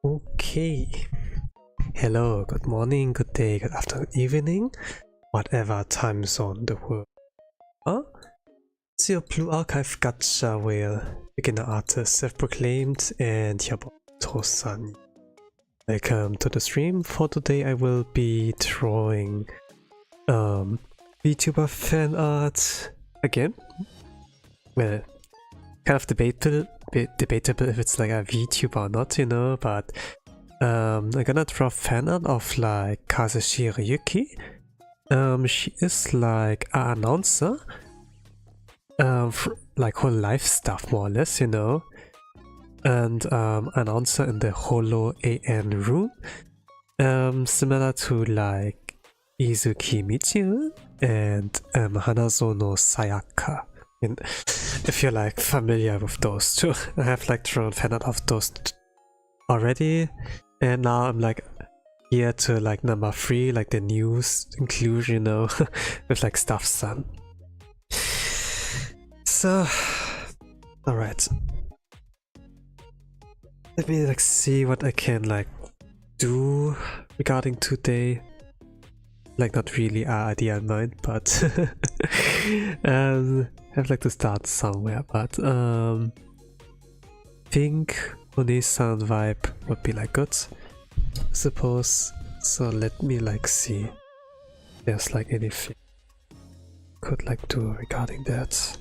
Okay. Hello, good morning, good day, good afternoon, evening, whatever time zone the world. It's your Blue Archive Gacha where beginner artist self-proclaimed and your boy Onee-san. Welcome to the stream. For today I will be drawing VTuber fan art again. Well, kind of debatable if it's like a VTuber or not, you know, but I'm gonna draw fan art of like Kazeshiro Yuki. She is like an announcer, like whole life stuff more or less, you know, and announcer in the HoloAN room, similar to like Izuki Michiru and Hanazono Sayaka. And if you're like familiar with those two, I have like drawn fan art of those already, and now I'm like here to like number 3, like the news inclusion, you know, with like stuff-san. So, alright. Let me like see what I can like do regarding today. Like not really an idea in mind, but I'd like to start somewhere, but think Onee-san vibe would be like good, I suppose. So let me like see if there's like anything I could like do regarding that.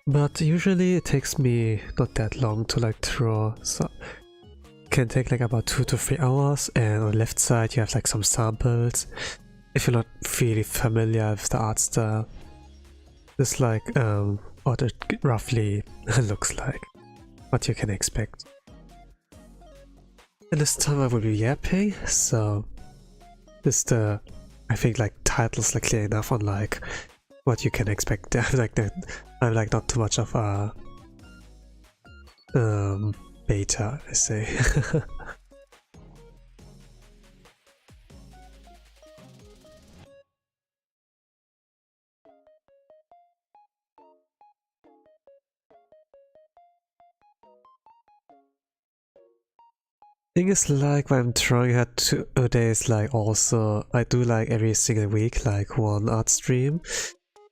But usually it takes me not that long to like draw, so it can take like about 2 to 3 hours, and on the left side you have like some samples. If you're not really familiar with the art style, this like what it roughly looks like, what you can expect. And this time I will be yapping, so this I think like titles like clear enough on like what you can expect. Like that, I'm like not too much of a beta, I say. Thing is, like when I'm drawing at 2 days, like also I do like every single week like one art stream,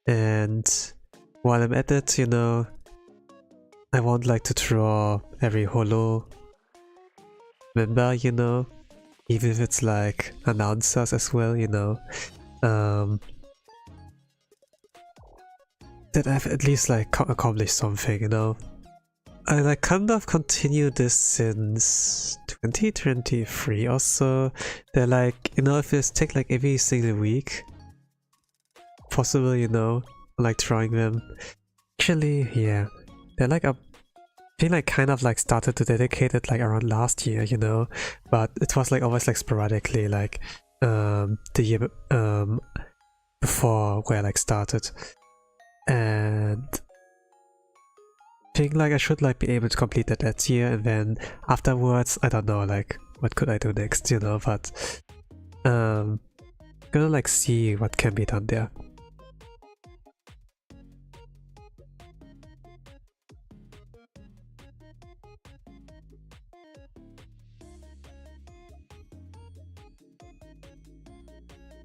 and while I'm at it, you know, I want like to draw every holo member, you know, even if it's like announcers as well, you know, that I've at least like accomplished something, you know. I like kind of continue this since 2023 or so. They're like, you know, if you take like every single week possible, you know, like drawing them. Actually, yeah, they're like I think like kind of like started to dedicate it like around last year, you know, but it was like always like sporadically, like the year before where I like started, and I think like I should like be able to complete that year, and then afterwards I don't know like what could I do next, you know, but gonna like see what can be done there.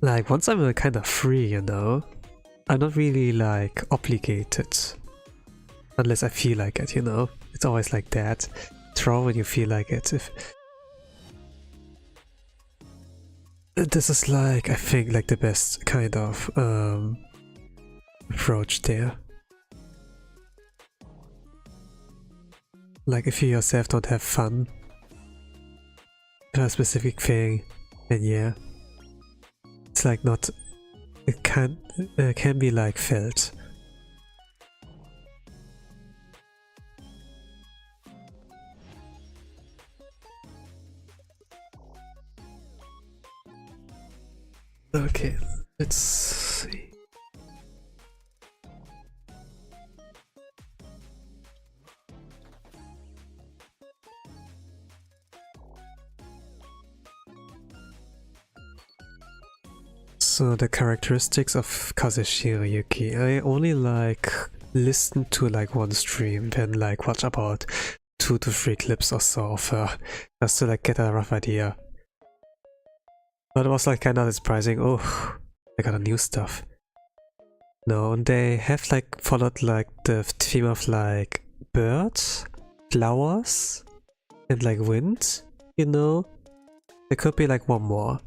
Like once I'm kind of free, you know, I'm not really like obligated unless I feel like it, you know. It's always like that. Draw when you feel like it. If this is like, I think like the best kind of approach there. Like if you yourself don't have fun with a specific thing, then yeah, it's like not, it can be like felt. Okay, let's see. So the characteristics of Kazeshiro Yuki. I only like listen to like one stream, then like watch about 2 to 3 clips or so of her, just to like get a rough idea. But it was like kind of surprising. Oh, they got a new stuff. No, and they have like followed like the theme of like birds, flowers, and like wind, you know? There could be like one more.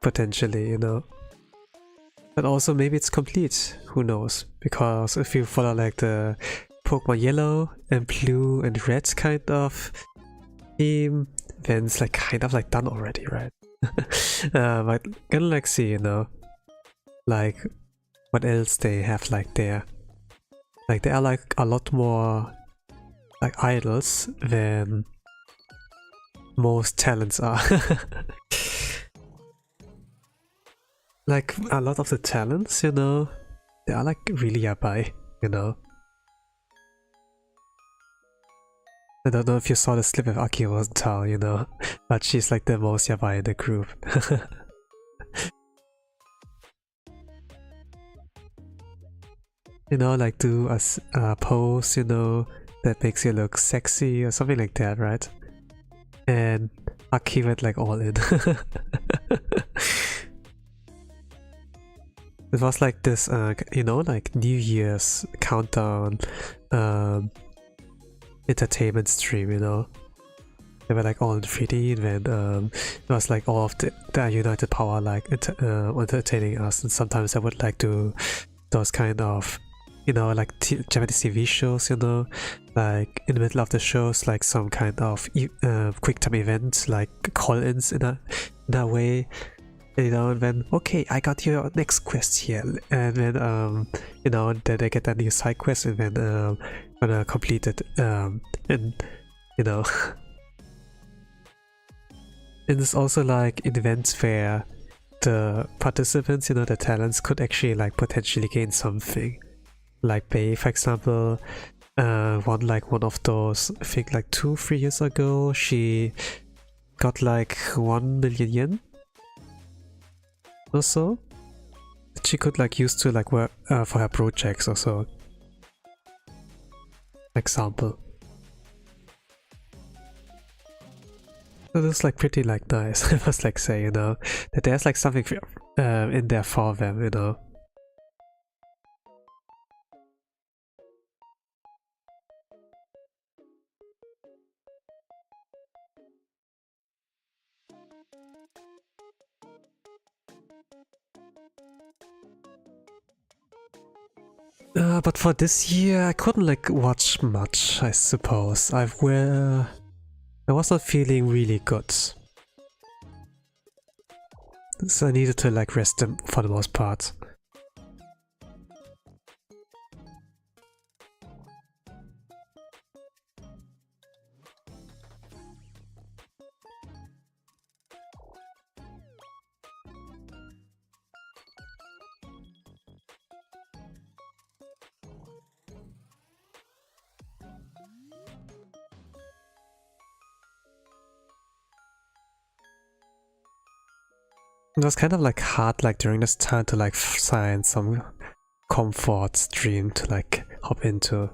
Potentially, you know. But also maybe it's complete, who knows? Because if you follow like the Pokemon Yellow and Blue and Red kind of theme, then it's like kind of like done already, right? But gonna like see, you know, like what else they have like there. Like there are like a lot more like idols than most talents are. Like a lot of the talents, you know, they are like really yabai, you know. I don't know if you saw the slip of Aki Rosenthal, you know, but she's like the most yabai in the group. You know, like do a pose, you know, that makes you look sexy or something like that, right? And Aki went like all in. It was like this, you know, like New Year's countdown entertainment stream, you know. They were like all in 3D, and then it was like all of the United Power like entertaining us, and sometimes I would like do those kind of, you know, like Japanese TV shows, you know, like in the middle of the shows, like some kind of quick time event, like call-ins in a way. You know, and then okay, I got your next quest here, and then you know, then they get a new side quest, and then gonna complete it, and you know. And it's also like events where the participants, you know, the talents could actually like potentially gain something. Like Bei, for example, won like one of those, I think like 2-3 years ago, she got like 1 million yen or so that she could like use to like work for her projects or so. Example. So this is like pretty like nice, I must like say, you know, that there's like something in there for them, you know. But for this year, I couldn't like watch much, I suppose. I was not feeling really good, so I needed to like rest them for the most part. It was kind of like hard like during this time to like find some comfort stream to like hop into.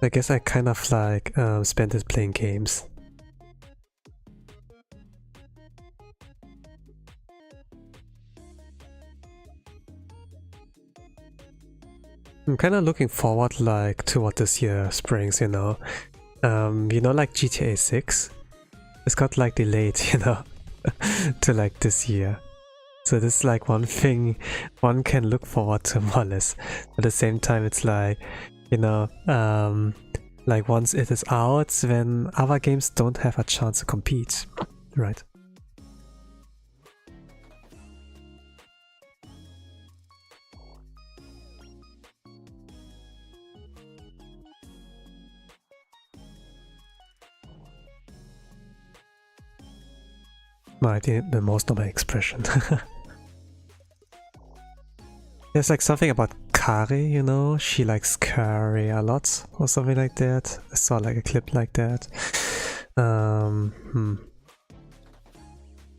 I guess I kind of like spent it playing games. I'm kind of looking forward like to what this year brings, you know. You know, like GTA 6, it's got like delayed, you know, to like this year. So this is like one thing one can look forward to more or less. At the same time, it's like, you know, like once it is out, then other games don't have a chance to compete, right? The most normal expression. There's like something about curry, you know, she likes curry a lot or something like that. I saw like a clip like that. Gonna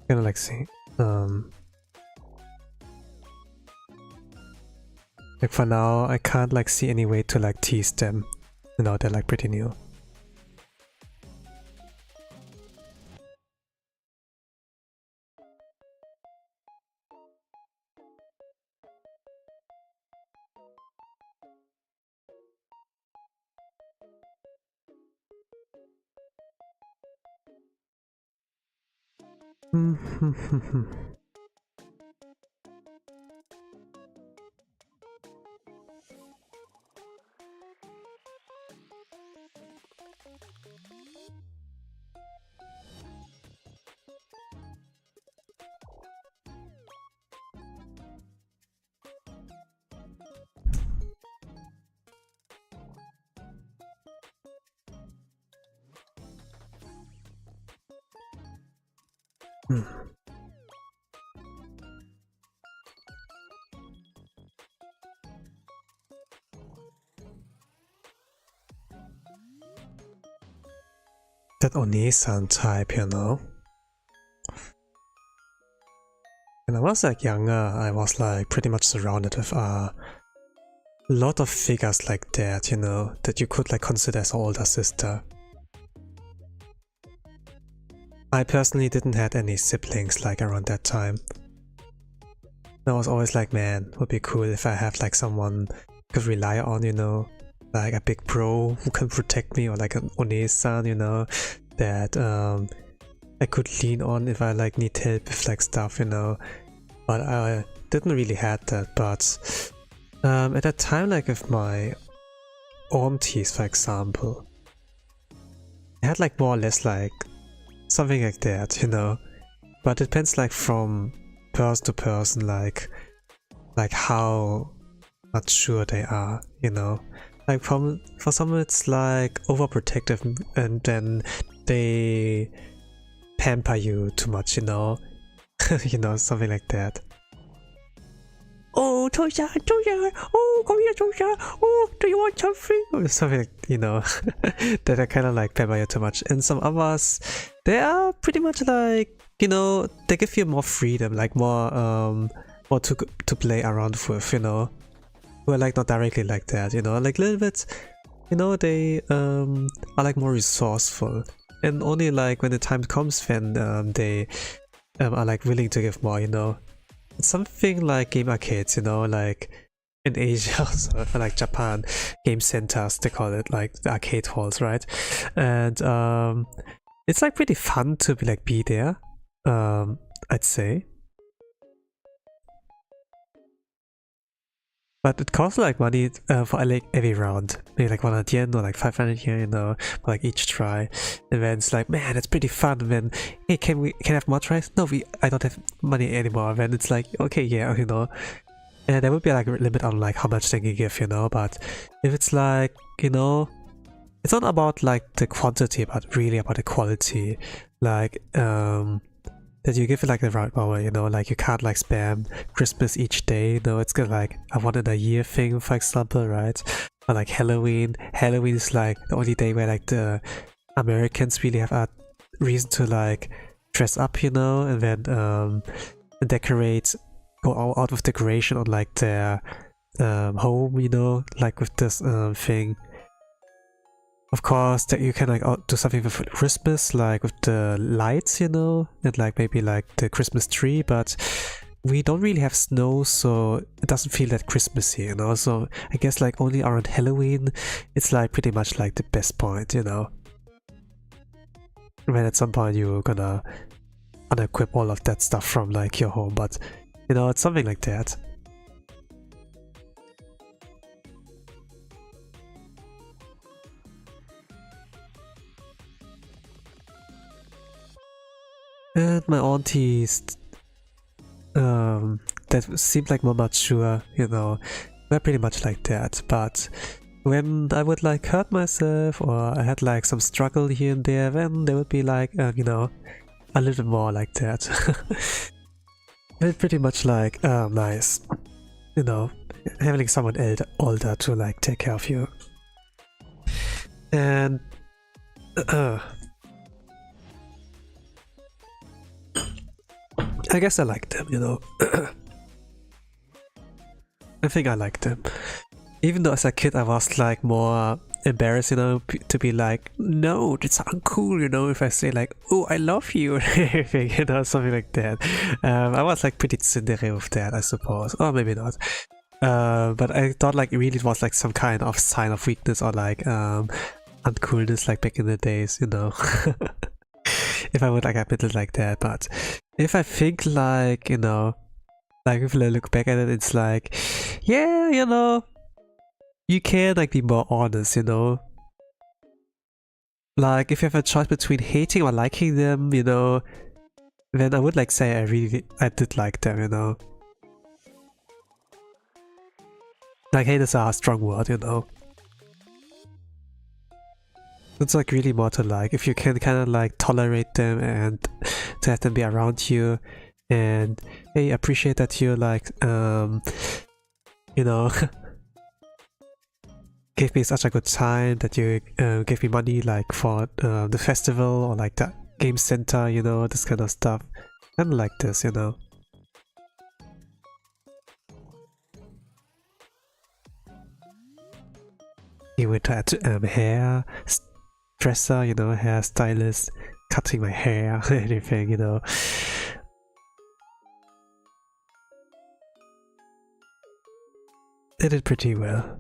like see. Like for now, I can't like see any way to like tease them. You know, they're like pretty new. That Onee-san type, you know. When I was like younger, I was like pretty much surrounded with a lot of figures like that, you know, that you could like consider as an older sister. I personally didn't have any siblings like around that time. I was always like, man, would be cool if I have like someone I could rely on, you know, like a big bro who can protect me, or like an Onee-san, you know, that I could lean on if I like need help with like stuff, you know. But I didn't really have that. But at that time, like with my aunties, for example, I had like more or less like something like that, you know. But it depends like from person to person, like how mature they are, you know. Like for some it's like overprotective, and then they pamper you too much, you know. You know, something like that. Oh, Toya, oh, come here, Toya, oh, do you want something? Or something, you know, that are kind of like pamper you too much. And some others, they are pretty much like, you know, they give you more freedom, like more to play around with, you know. Who are like not directly like that, you know, like a little bit, you know, they are like more resourceful, and only like when the time comes, then they are like willing to give more, you know. It's something like game arcades, you know, like in Asia also, like Japan, game centers, they call it, like the arcade halls, right? And it's like pretty fun to be there, I'd say. But it costs like money for like every round, maybe like 100 yen or like 500 yen, you know, for like each try. And then it's like, man, it's pretty fun. And then, hey, can I have more tries? No, I don't have money anymore. And then it's like, okay, yeah, you know. And there would be like a limit on like how much they can give, you know. But if it's like, you know, it's not about like the quantity, but really about the quality. Like, that you give it like the right power, you know, like you can't like spam Christmas each day, you know, it's got like a one in a year thing, for example, right? Or like Halloween is like the only day where like the Americans really have a reason to like dress up, you know, and then decorate, go out with decoration on like their home, you know, like with this thing. Of course, that you can like do something with Christmas, like with the lights, you know, and like maybe like the Christmas tree, but we don't really have snow, so it doesn't feel that Christmassy, you know. So I guess like only around Halloween, it's like pretty much like the best point, you know. When at some point you're gonna unequip all of that stuff from like your home, but you know, it's something like that. And my aunties, that seemed like more mature, you know, were pretty much like that. But when I would like hurt myself, or I had like some struggle here and there, then they would be like, you know, a little more like that. It's pretty much like, nice. you know, having someone older to like take care of you. And I guess I like them, you know. I think I like them. Even though as a kid I was like more embarrassed, you know, to be like, no, it's uncool, you know, if I say like, oh, I love you, or anything, you know, something like that. I was like pretty tsundere with that, I suppose, or maybe not. But I thought like really it was like some kind of sign of weakness or like uncoolness, like back in the days, you know. If I would like admit it like that. But if I think like, you know, like if I look back at it, it's like, yeah, you know, you can like be more honest, you know. Like if you have a choice between hating or liking them, you know, then I would like say I did like them, you know. Like hate is a strong word, you know. It's like really more to like if you can kind of like tolerate them and to have them be around you, and hey, appreciate that you like you know, gave me such a good time, that you gave me money like for the festival or like the game center, you know, this kind of stuff. Kind of like this, you know. You would hair dresser, you know, hair stylist, cutting my hair, anything, you know. They did pretty well.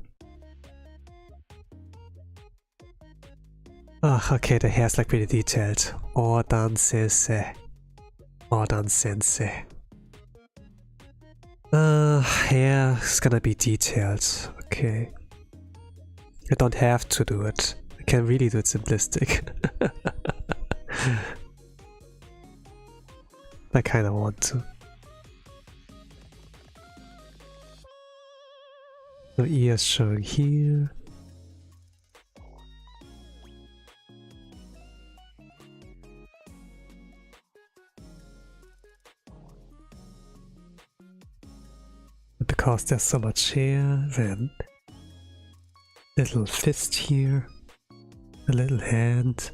Oh, okay, the hair's like pretty detailed. Ordan sensei. Ordan sensei. Hair is gonna be detailed. Okay. I don't have to do it. I can really do it simplistic. I kinda want to. No ears showing here. Because there's so much hair, then little fist here, a little hand.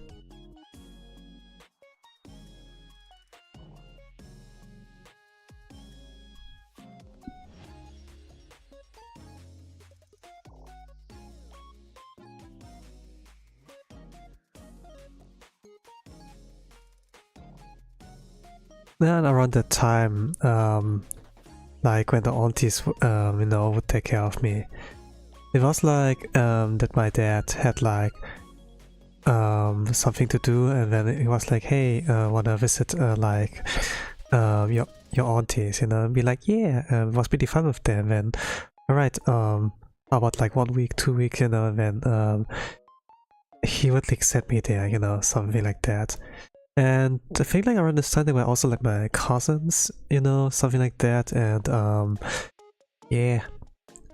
Then around that time, like when the aunties, you know, would take care of me, it was like that my dad had like something to do, and then it was like, hey, wanna visit like your aunties, you know, and be like, yeah, it was pretty fun with them. And alright, about like 1 week, 2 weeks, you know, and then he would like send me there, you know, something like that. And I think like around this time they were also like my cousins, you know, something like that. And yeah,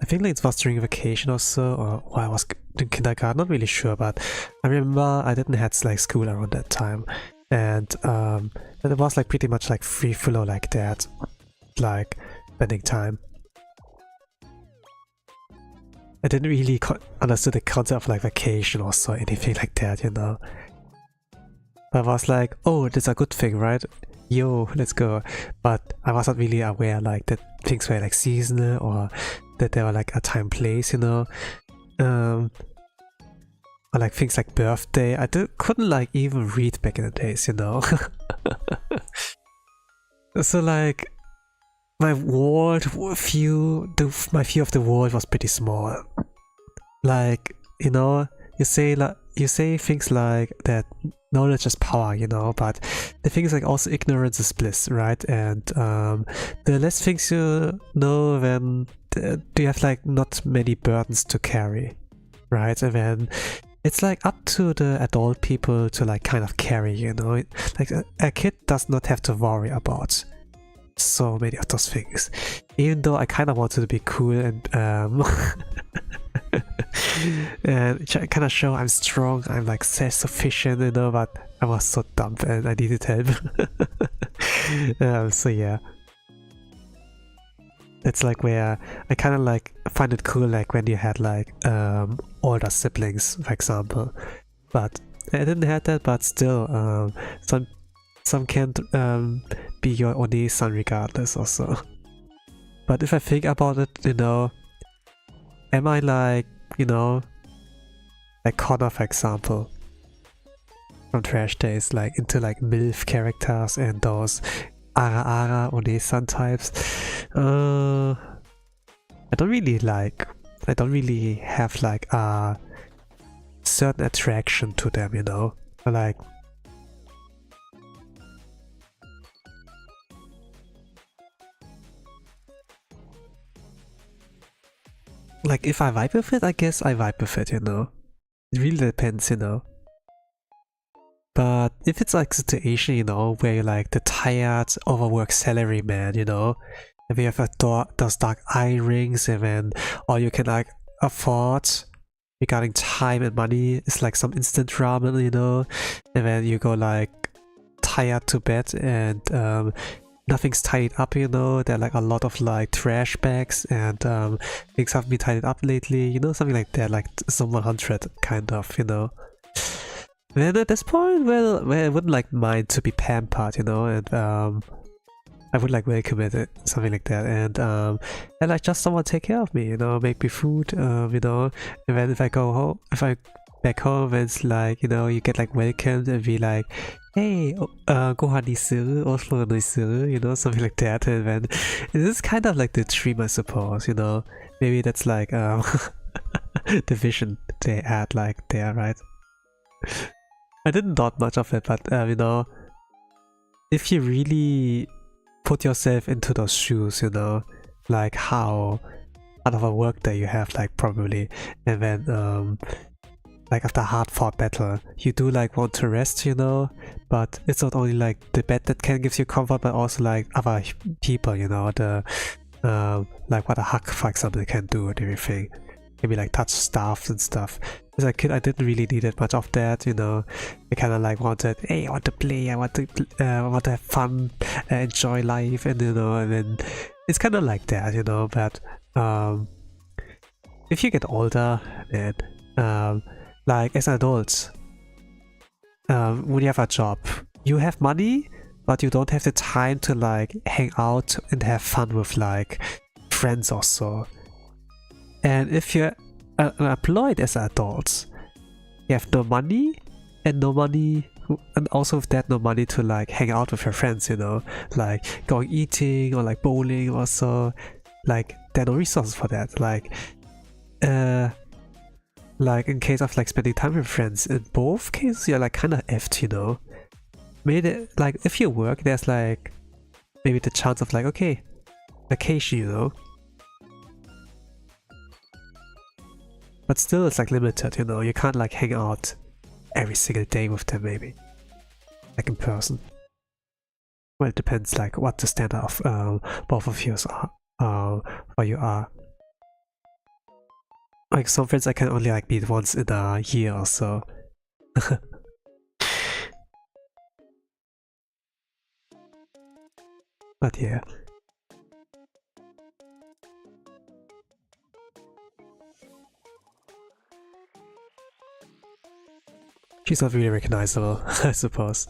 I think like it was during vacation or so, or while I was in kindergarten, not really sure, but I remember I didn't have like school around that time. And it was like pretty much like free flow like that, like spending time. I didn't really understand the concept of like vacation or so, anything like that, you know. I was like, oh, that's a good thing, right? Yo, let's go. But I wasn't really aware like that things were like seasonal, or that there were like a time place, you know. Or like things like birthday. I couldn't like even read back in the days, you know. So like my view of the world was pretty small. Like, you know, you say things like that knowledge is power, you know, but the thing is like also ignorance is bliss, right? And the less things you know, then you have like not many burdens to carry, right? And then it's like up to the adult people to like kind of carry, you know. Like a kid does not have to worry about so many of those things, even though I kind of wanted to be cool and and kind of show I'm strong, I'm like self-sufficient, you know, but I was so dumb and I needed help. So yeah. That's like where I kind of like find it cool, like when you had like older siblings, for example. But I didn't have that, but still, some can be your Onee-san regardless also. But if I think about it, you know, am I like, you know, like Connor, for example, from Trash Days, like into like MILF characters and those Ara Onee-san types? I don't really have like a certain attraction to them, you know, like if I vibe with it, I guess I vibe with it, you know. It really depends, you know. But if it's like a situation, you know, where you're like the tired, overworked salary man, you know, and we have those dark eye rings, and then all you can like afford regarding time and money is like some instant ramen, you know, and then you go like tired to bed and nothing's tied up, you know. There are like a lot of like trash bags and things haven't been tied up lately, you know, something like that, like some 100 kind of, you know. Then at this point, well, I wouldn't like mind to be pampered, you know, and I would like welcome it, something like that, and like just someone take care of me, you know, make me food, you know, and then if I go home, if I back home, it's like, you know, you get like welcomed and be like, hey, gohan desu, ofo desu, you know, something like that, and then this is kind of like the dream, I suppose, you know, maybe that's like the vision they had like there, right? I didn't thought much of it, but you know, if you really put yourself into those shoes, you know, like how out of a work day you have, like probably, and then like after a hard-fought battle, you do like want to rest, you know, but it's not only like the bed that can give you comfort, but also like other people, you know, the like what a hug, for example, can do and everything. Maybe like touch staffs and stuff. As a kid, I didn't really need it much of that, you know. I kind of like wanted, hey, I want to play, I want to have fun, enjoy life, and you know, and then it's kind of like that, you know. But if you get older, then like as adults, when you have a job, you have money, but you don't have the time to like hang out and have fun with like friends or so. And if you're employed as adults, you have no money, and also with that, no money to like hang out with your friends, you know, like going eating or like bowling or so. Like there are no resources for that. Like in case of like spending time with friends, in both cases you're like kind of effed, you know. Maybe like if you work, there's like maybe the chance of like, okay, vacation, you know. But still, it's like limited, you know, you can't like hang out every single day with them, maybe. Like in person. Well, it depends like what the standard of both of you are, or you are. Like some friends I can only like meet once in a year or so. But yeah. She's not really recognizable, I suppose.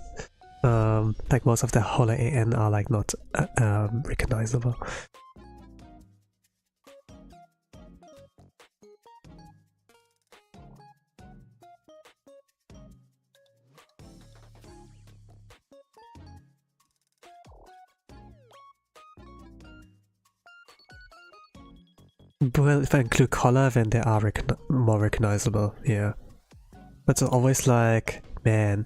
Like most of the HoloAN are like not recognizable. Well, if I include color, then they are more recognizable, yeah. But it's always like, man,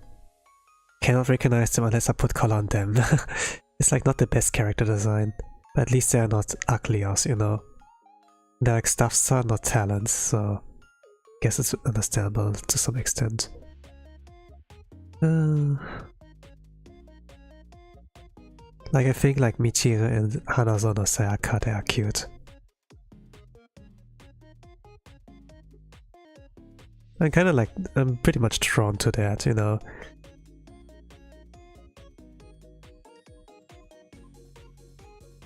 cannot recognize them unless I put color on them. It's like not the best character design, but at least they're not ugly, you know. They're like stuffs are not talents, so I guess it's understandable to some extent. Like I think like Michiru and Hanazono Sayaka, they are cute. I'm kind of like, I'm pretty much drawn to that, you know.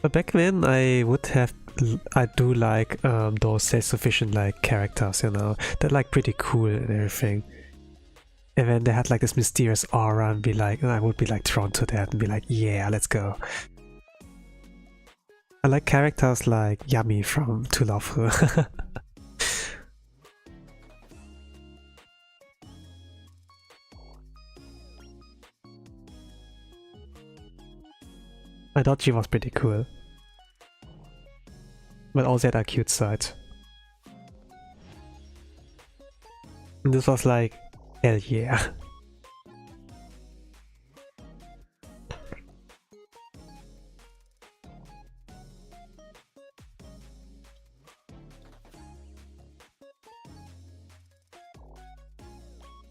But back then I would have I do like those self-sufficient like characters, you know, they're like pretty cool and everything. And then they had like this mysterious aura and be like, I would be like drawn to that and be like, yeah, let's go. I like characters like Yami from To Love Her. I thought she was pretty cool. But also had a cute side. And this was like, hell yeah.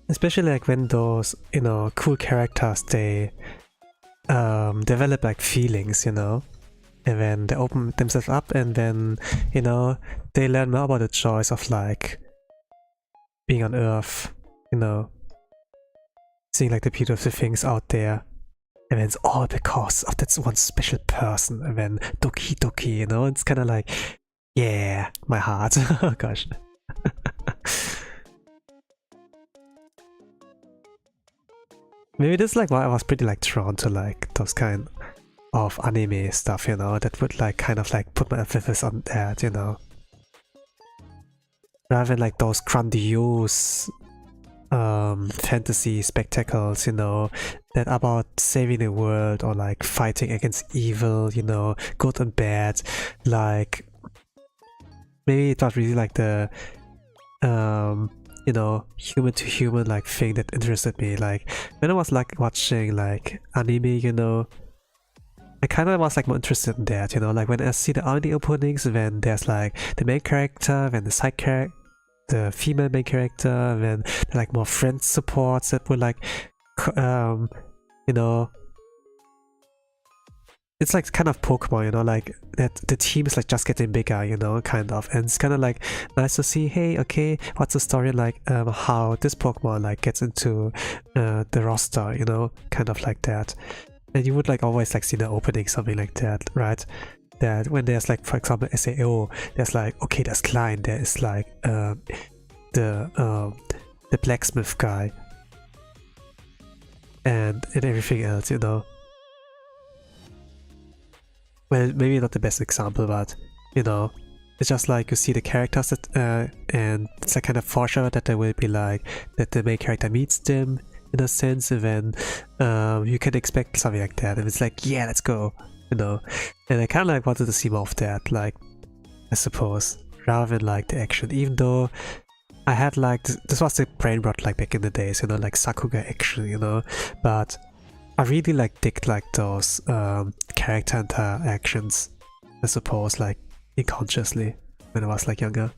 Especially like when those, you know, cool characters, they develop like feelings, you know, and then they open themselves up and then, you know, they learn more about the joys of like being on Earth, you know, seeing like the beautiful things out there, and then it's all because of that one special person, and then Doki Doki, you know, it's kind of like, yeah, my heart. Oh gosh. Maybe this is like why I was pretty like drawn to like those kind of anime stuff, you know, that would like kind of like put my emphasis on that, you know, rather than like those grandiose fantasy spectacles, you know, that are about saving the world or like fighting against evil, you know, good and bad. Like maybe it was really like the you know, human to human like thing that interested me. Like when I was like watching like anime, you know, I kind of was like more interested in that, you know, like when I see the anime openings, when there's like the main character, then the side character, the female main character, then like more friend supports that were like you know, it's like kind of Pokemon, you know, like that the team is like just getting bigger, you know, kind of, and it's kind of like nice to see, hey, okay, what's the story like, how this Pokemon like gets into the roster, you know, kind of like that. And you would like always like see the opening, something like that, right? That when there's like, for example, SAO, there's like, okay, there's Klein, there is like the blacksmith guy, and everything else, you know. Well, maybe not the best example, but you know, it's just like you see the characters that, and it's like kind of foreshadow that there will be like that the main character meets them in a sense, and then you can expect something like that, and it's like, yeah, let's go, you know. And I kind of like wanted to see more of that, like, I suppose, rather than like the action, even though I had like this was the brain rot like back in the days, you know, like Sakuga action, you know, but I really like dig like those character interactions, I suppose, like unconsciously when I was like younger.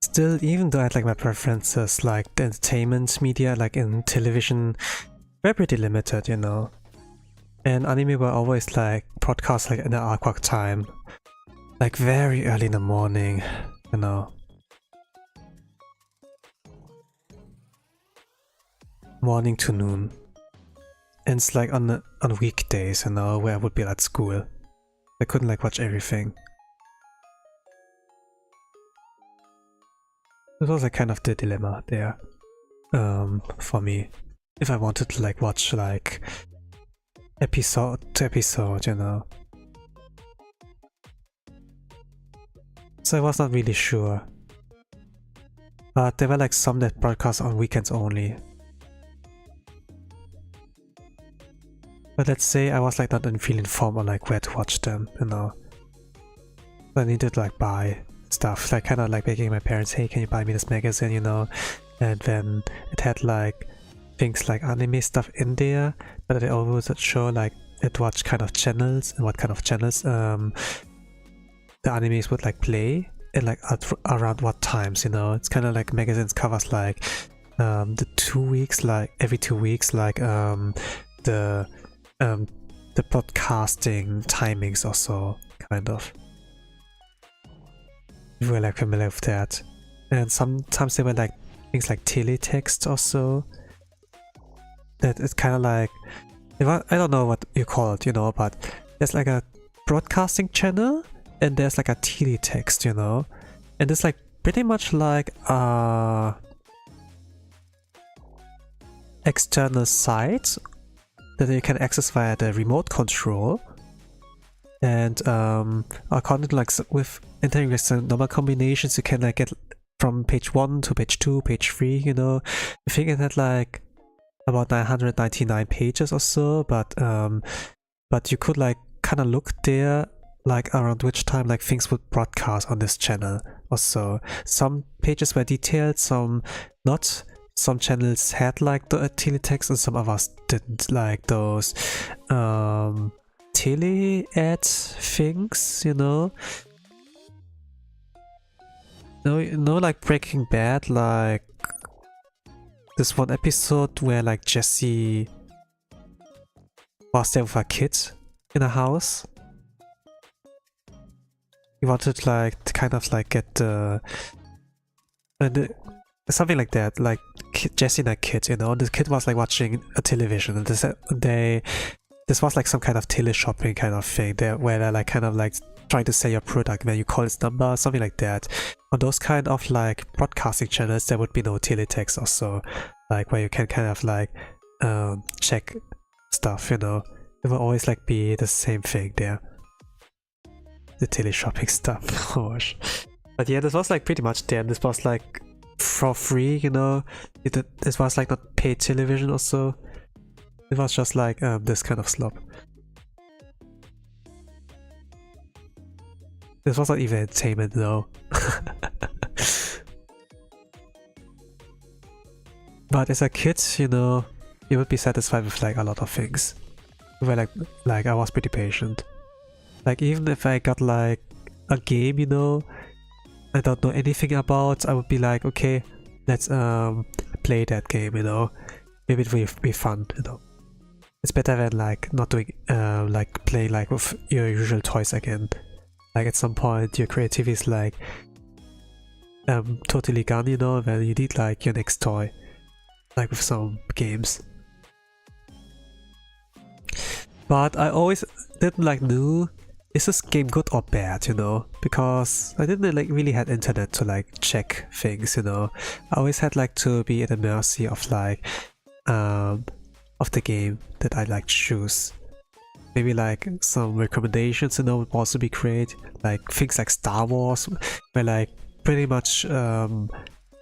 Still, even though I had like my preferences, like the entertainment media, like in television, were pretty limited, you know. And anime were always like broadcast like in the awkward time, like very early in the morning, you know. Morning to noon. And it's like on weekdays, you know, where I would be at school. I couldn't like watch everything. It was like kind of the dilemma there, for me. If I wanted to like watch like episode to episode, you know. So I was not really sure But there were like some that broadcast on weekends only. But let's say I was like not really informed on like where to watch them, you know. So I needed to like buy stuff, like kind of like begging my parents, hey, can you buy me this magazine, you know? And then it had like things like anime stuff in there, but it always would show like at what kind of channels and what kind of channels the animes would like play and like around what times, you know. It's kind of like magazines covers like the 2 weeks, like every 2 weeks, like the broadcasting timings or so, kind of. We were like familiar with that. And sometimes they were like things like teletext or so. That it's kind of like, I don't know what you call it, you know, but there's like a broadcasting channel and there's like a teletext, you know. And it's like pretty much like external site that you can access via the remote control. And according to like with entering with some number combinations, you can like get from page 1 to page 2, page 3, you know. I think it had like about 999 pages or so, but you could like kind of look there like around which time like things would broadcast on this channel or so. Some pages were detailed, some not. Some channels had like the teletext and some others didn't, like those tele ad things, you know. No, like Breaking Bad, like this one episode where like Jesse was there with a kid in a house. He wanted like to kind of like get something like that, like Jesse and a kid, you know. The kid was like watching a television, and this was like some kind of tele-shopping kind of thing there, where they're like kind of like trying to sell your product when you call its number, something like that. On those kind of like broadcasting channels, there would be no teletext or so, like where you can kind of like check stuff, you know. It will always like be the same thing there, the tele-shopping stuff. Gosh. But yeah, this was like pretty much there. This was like for free, you know. This was like not paid television or so. It was just like this kind of slop. This was not even entertainment though. But as a kid, you know, you would be satisfied with like a lot of things. Where like I was pretty patient. Like even if I got like a game, you know, I don't know anything about, I would be like, okay, let's play that game, you know. Maybe it will be fun, you know. It's better than like not doing like play like with your usual toys again. Like at some point your creativity is like totally gone, you know, when you need like your next toy. Like with some games. But I always didn't like know, is this game good or bad, you know? Because I didn't like really had internet to like check things, you know. I always had like to be at the mercy of like of the game that I like choose. Maybe like some recommendations, you know, would also be great. Like things like Star Wars were like pretty much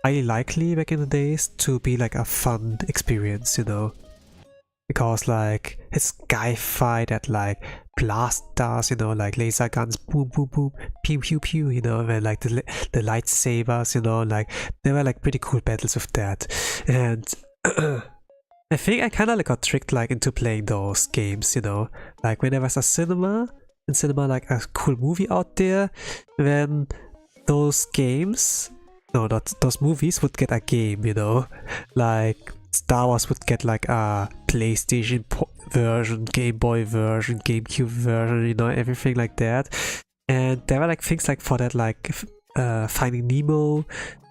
highly likely back in the days to be like a fun experience, you know. Because like it's sci-fi that like blasters, you know, like laser guns, boom boom boom, pew pew pew, you know, and like the lightsabers, you know, like there were like pretty cool battles with that. And I think I kind of like got tricked like into playing those games, you know, like when there was a cinema like a cool movie out there, then those games, no, not those movies would get a game, you know, like Star Wars would get like a PlayStation version, Game Boy version, GameCube version, you know, everything like that. And there were like things like for that, like Finding Nemo,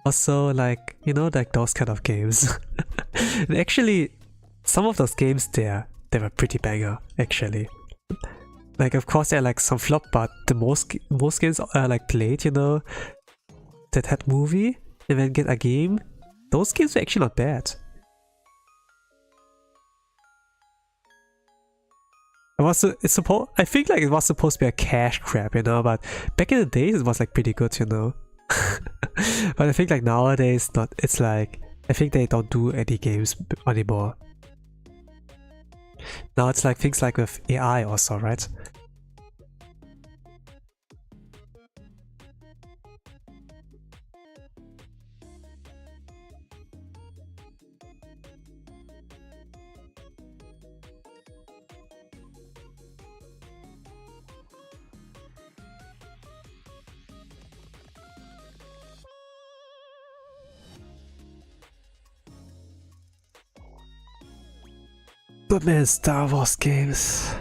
also like, you know, like those kind of games. And actually, some of those games there, they were pretty banger, actually. Like, of course, there are like some flop, but the most games are like played, you know, that had movie and then get a game. Those games were actually not bad. I think like it was supposed to be a cash grab, you know, but back in the days it was like pretty good, you know. But I think like nowadays, not it's like I think they don't do any games anymore. Now it's like things like with AI also, right? But man, Star Wars games.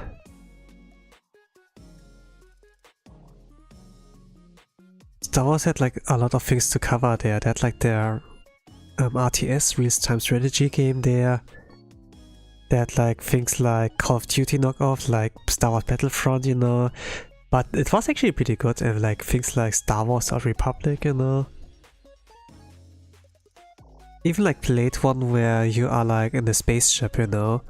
Star Wars had like a lot of things to cover there. They had like their RTS, real-time strategy game there. They had like things like Call of Duty knockoff, like Star Wars Battlefront, you know. But it was actually pretty good, and like things like Star Wars Old Republic, you know. Even like played one where you are like in a spaceship, you know.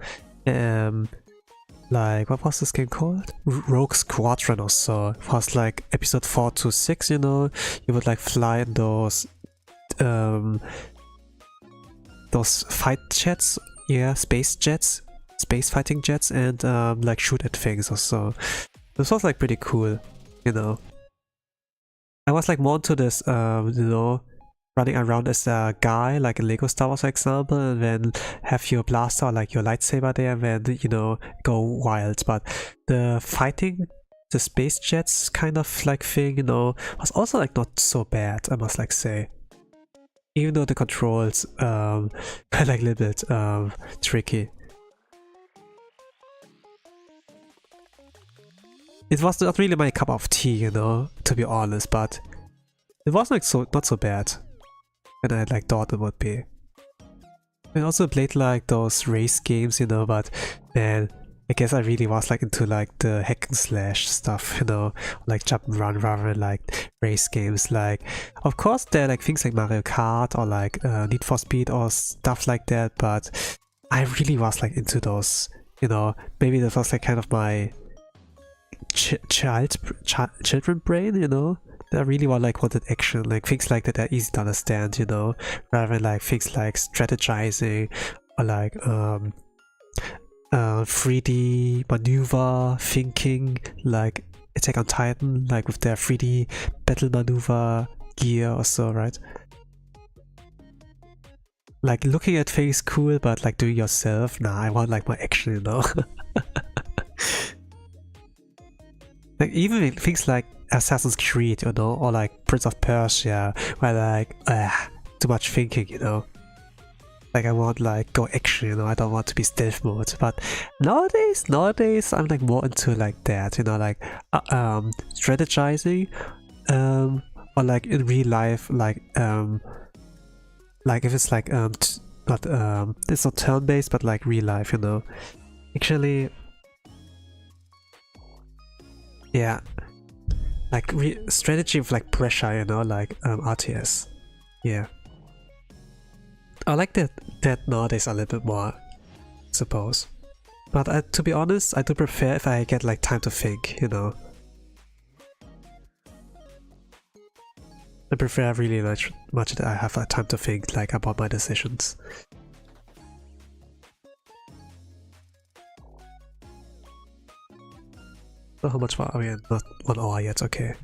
Like what was this game called? Rogue Squadron or so. It was like episode 4 to 6, you know. You would like fly in those fight jets, yeah, space jets, space fighting jets, and like shoot at things or so. This was like pretty cool, you know. I was like more into this, you know, running around as a guy, like a Lego Star Wars, for example, and then have your blaster or like your lightsaber there, and then, you know, go wild. But the fighting, the space jets kind of like thing, you know, was also like not so bad, I must like say. Even though the controls kind of like a little bit tricky. It was not really my cup of tea, you know, to be honest, but it was like not so bad than I like thought it would be. I also played like those race games, you know, but man, I guess I really was like into like the hack and slash stuff, you know, like jump and run rather than like race games. Like, of course there are like things like Mario Kart or like Need for Speed or stuff like that, but I really was like into those, you know. Maybe that was like kind of my children brain, you know. I really wanted action, like things like that are easy to understand, you know, rather than like things like strategizing or like 3D maneuver thinking, like Attack on Titan, like with their 3D battle maneuver gear or so, right? Like looking at things cool, but like doing yourself, nah, I want like more action, you know. Like even things like Assassin's Creed, you know, or like Prince of Persia, where like too much thinking, you know. Like I want like go action, you know, I don't want to be stealth mode. But nowadays I'm like more into like that, you know, like strategizing, or like in real life, like if it's like it's not turn-based, but like real life, you know. Actually, yeah, like strategy with like pressure, you know, like RTS. Yeah, I like that nowadays a little bit more, I suppose. But to be honest, I do prefer if I get like time to think, you know. I prefer really much that I have time to think like about my decisions. So how much are we in? Not 1 hour yet, okay.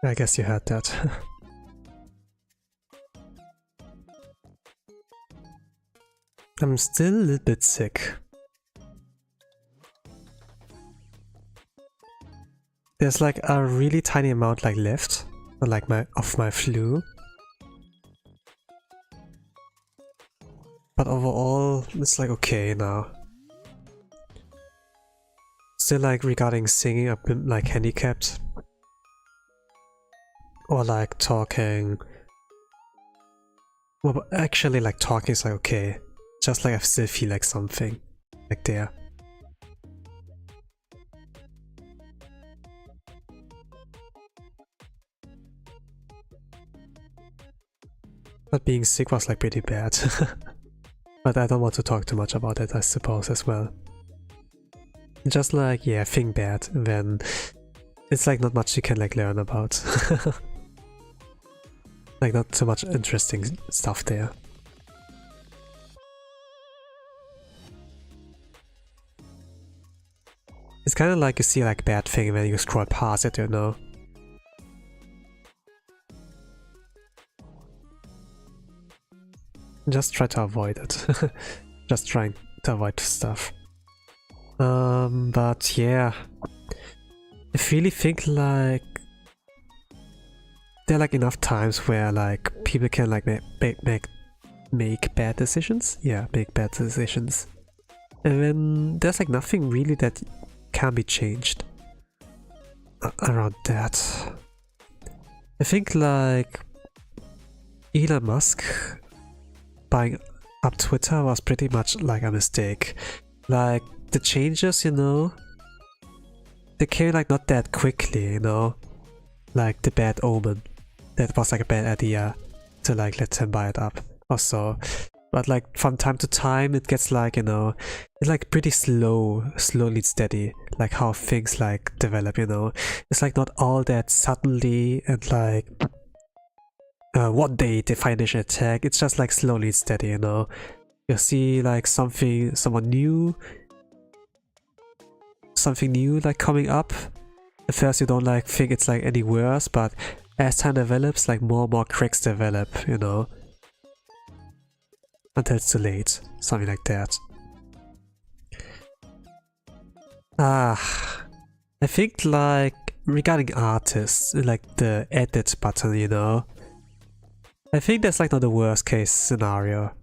I guess you had that. I'm still a little bit sick. There's like a really tiny amount like left, like of my flu. But overall, it's like okay now. still like regarding singing, I've been like handicapped. Or like talking. Well, but actually like talking is like okay. Just like I still feel like something. Like there. But being sick was like pretty bad. But I don't want to talk too much about it, I suppose, as well. Just like, yeah, think bad, and then it's like not much you can like learn about. Like not too much interesting stuff there. It's kind of like you see like bad thing when you scroll past it, you know. Just try to avoid it. Just trying to avoid stuff. But yeah, I really think like there are like enough times where like people can like make bad decisions. Yeah, make bad decisions, and then there's like nothing really that can be changed around that. I think like Elon Musk buying up Twitter was pretty much like a mistake. Like the changes, you know, they came like not that quickly, you know, like the bad omen. That was like a bad idea to like let him buy it up or so. But like from time to time it gets like, you know, it's like pretty slowly steady, like how things like develop, you know. It's like not all that suddenly and like one day they finish an attack. It's just like slowly steady, you know. You see like someone new like coming up. At first you don't like think it's like any worse, but as time develops, like more and more cracks develop, you know. Until it's too late. Something like that. I think like regarding artists, like the edit button, you know. I think that's like not the worst case scenario.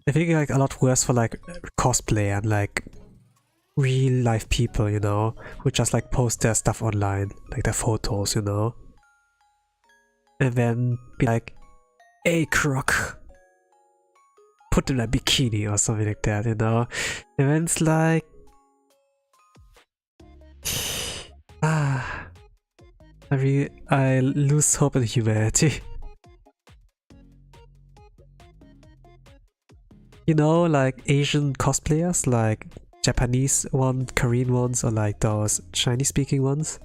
I think like a lot worse for like cosplay and like real life people, you know, who just like post their stuff online, like their photos, you know. And then be like, hey Croc, put in a bikini or something like that, you know. And then it's like I lose hope in humanity. You know, like Asian cosplayers, like Japanese ones, Korean ones, or like those Chinese speaking ones.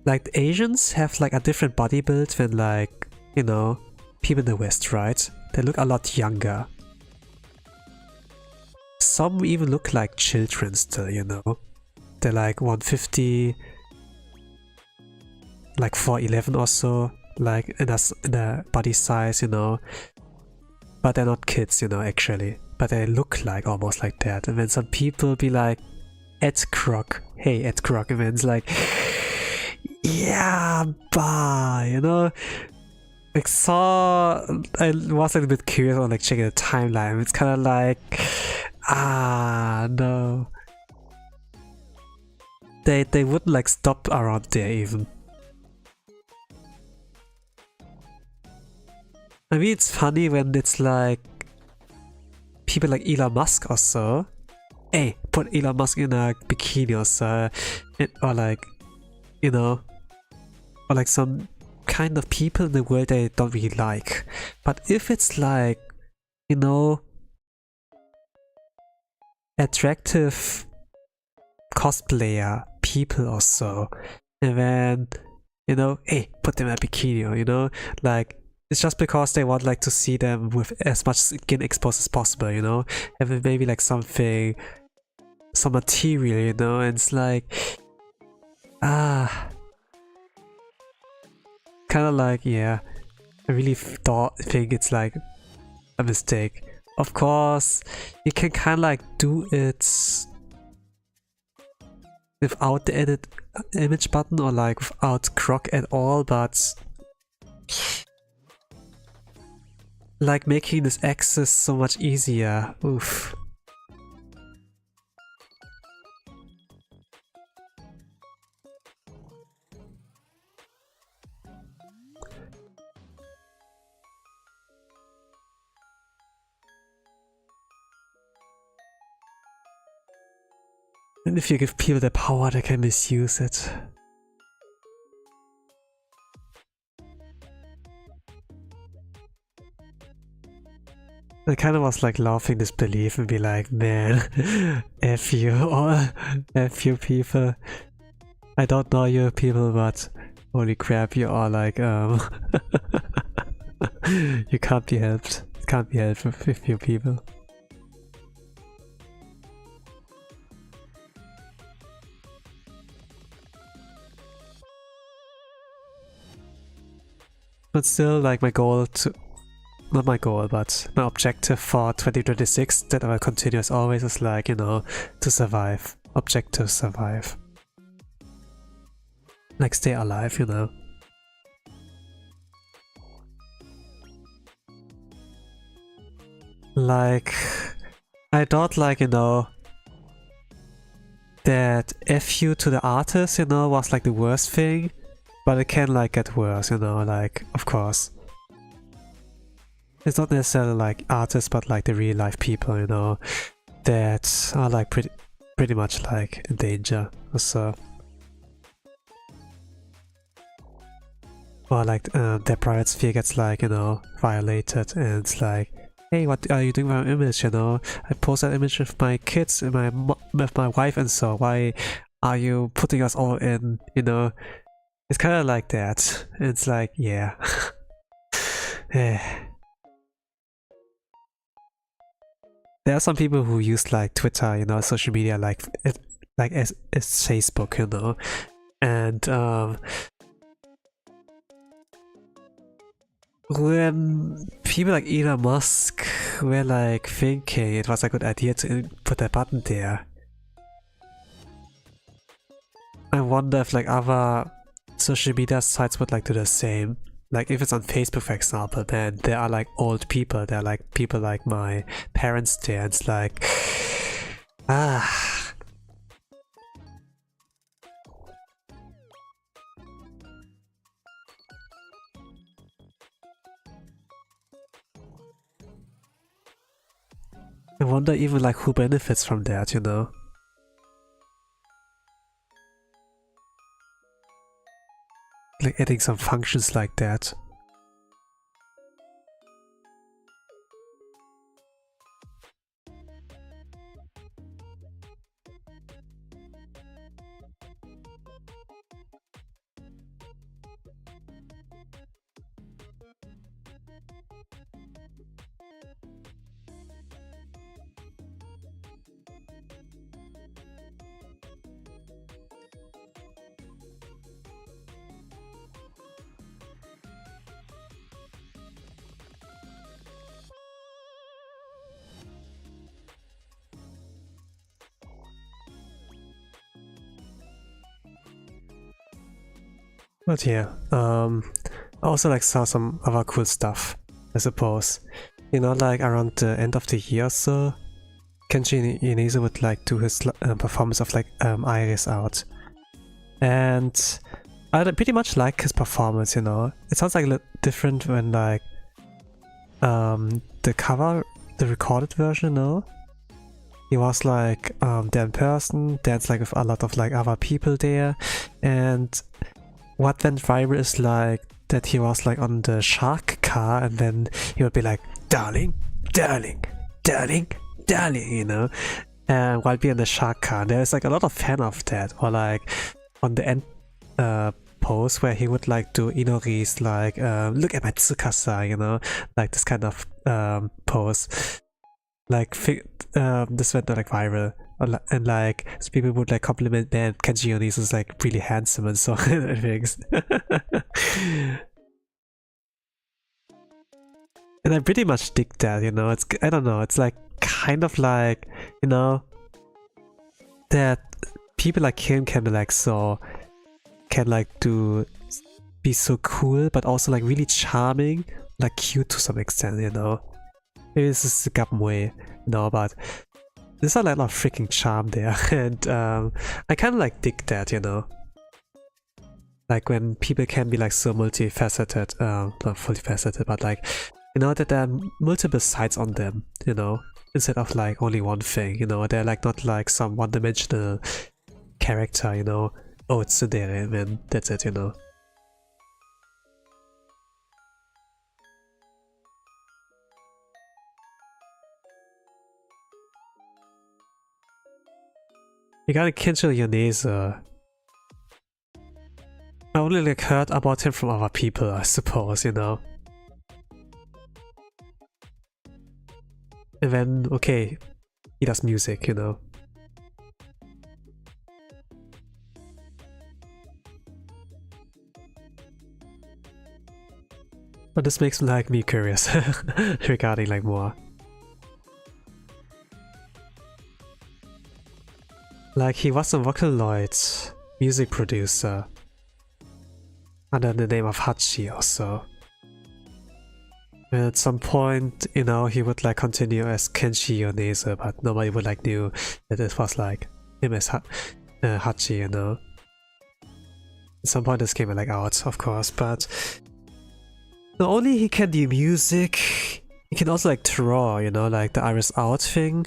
Like the Asians have like a different body build than like, you know, people in the West, right? They look a lot younger. Some even look like children still, you know. They're like 150, like 4'11" or so, like in a body size, you know. But they're not kids, you know, actually. But they look like almost like that. And then some people be like, Ed Croc, hey Ed Croc, and then it's like, yeah, bye, you know. Like I was like a bit curious on like checking the timeline. It's kind of like, no. They wouldn't like stop around there even. I mean, it's funny when it's like people like Elon Musk or so. Hey, put Elon Musk in a bikini or so, or like, you know, or like some kind of people in the world they don't really like. But if it's like, you know, attractive cosplayer people or so, and then, you know, hey, put them in a bikini, or, you know, like, it's just because they want like to see them with as much skin exposed as possible, you know, and then maybe like some material, you know, and it's like, kind of like, yeah, I really think it's like a mistake. Of course, you can kind of like do it without the edit image button or like without Croc at all, but like making this access so much easier. Oof. And if you give people the power, they can misuse it. I kind of was like laughing disbelief and be like, man, F you all, F you people. I don't know you people, but holy crap, you are like, you can't be helped. It can't be helped with you people. But still, like my goal to... Not my goal, but my objective for 2026 that I will continue as always is like, you know, to survive. Objective survive. Like stay alive, you know. Like, I thought like, you know, that FU to the artist, you know, was like the worst thing. But it can like get worse, you know, like, of course. It's not necessarily like artists, but like the real life people, you know, that are like pretty much like in danger or so. Or like their private sphere gets like, you know, violated and it's like, hey, what are you doing with my image, you know? I post that image with my kids and with my wife and so, why are you putting us all in, you know? It's kind of like that. It's like, yeah. There are some people who use like Twitter, you know, social media like as Facebook, you know, and when people like Elon Musk were like thinking it was a good idea to put a button there, I wonder if like other social media sites would like do the same. Like if it's on Facebook, for example, then there are like old people, there are like people like my parents there, it's like, ah. I wonder even like who benefits from that, you know? Like adding some functions like that. But yeah, I also like saw some other cool stuff, I suppose. You know, like around the end of the year or so, Kenji Ineze would like do his performance of like Iris out. And I pretty much like his performance, you know. It sounds like a little different when like the cover, the recorded version, you know. He was like there in person, danced like with a lot of like other people there, and what went viral is like that he was like on the shark car and then he would be like, darling, darling, darling, darling, you know, while being in the shark car. There's like a lot of fan of that. Or like on the end pose where he would like do Inori's like, look at my tsukasa, you know, like this kind of pose. Like this went like viral. And like so people would like compliment man, Kenji Ineze is like really handsome and so on things. And I pretty much dig that, you know. It's, I don't know, it's like kind of like, you know, that people like him can be like so, can like be so cool but also like really charming, like cute to some extent, you know. Maybe this is the Gap way, you know, but there's a lot of freaking charm there, and I kind of like dig that, you know. Like when people can be like so multifaceted, not multifaceted, but like, you know, that there are multiple sides on them, you know, instead of like only one thing, you know. They're like not like some one-dimensional character, you know. Oh, it's tsundere, man, that's it, you know. Regarding Kensho Yonese, I only like heard about him from other people, I suppose, you know. And then, okay, he does music, you know. But this makes like me curious regarding like more. Like he was a Vocaloid music producer under the name of Hachi also. And at some point, you know, he would like continue as Kenshi Yonese, but nobody would like knew that it was like him as Hachi, you know. At some point this came like out, of course, but not only he can do music, he can also like draw, you know, like the iris out thing.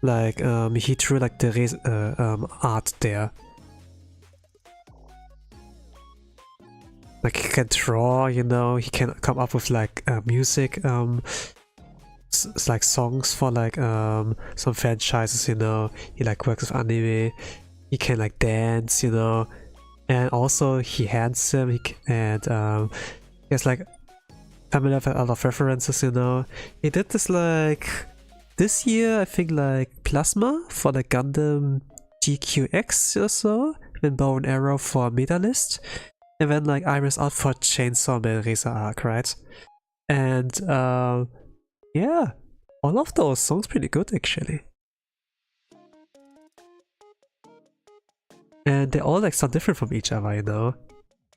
Like he drew like the art there. Like he can draw, you know, he can come up with like music, like songs for like some franchises, you know. He like works with anime. He can like dance, you know, and also he handsome. He has like familiar with a lot of references, you know. He did this like this year, I think, like Plasma for the Gundam GQX or so, then Bow and Arrow for Medalist. And then like Iris out for Chainsaw Man Razor Arc, right? And yeah, all of those songs pretty good actually. And they all like sound different from each other, you know.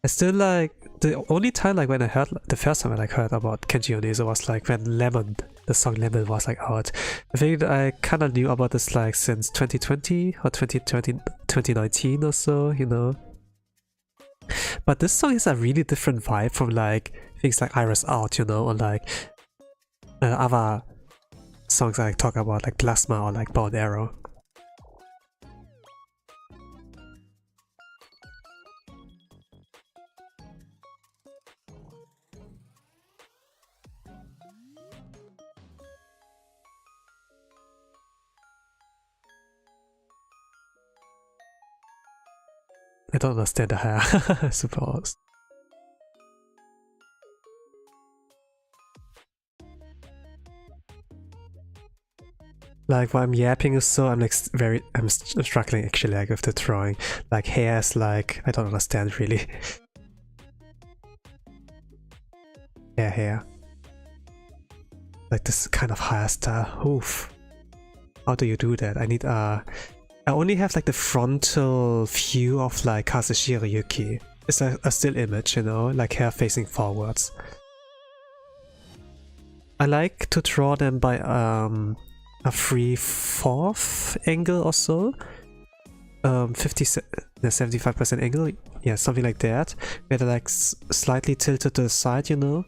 I still like the only time like when I heard the first time I like heard about Kenji Yonese was like when Lemon, the song Lemon was like out. I think I kind of knew about this like since 2020 or 2019 or so, you know. But this song is a really different vibe from like things like Iris Out, you know, or like other songs I talk about like Plasma or like Bow and Arrow. I don't understand the hair, I suppose. Like while I'm yapping so I'm like I'm struggling actually like with the drawing. Like hair is like, I don't understand really. Hair. Like this kind of hairstyle. Oof. How do you do that? I need I only have like the frontal view of like Kazeshiro Yuki. It's a still image, you know, like hair facing forwards. I like to draw them by a 3/4 angle or so. 75% angle, yeah, something like that. Where they're like slightly tilted to the side, you know.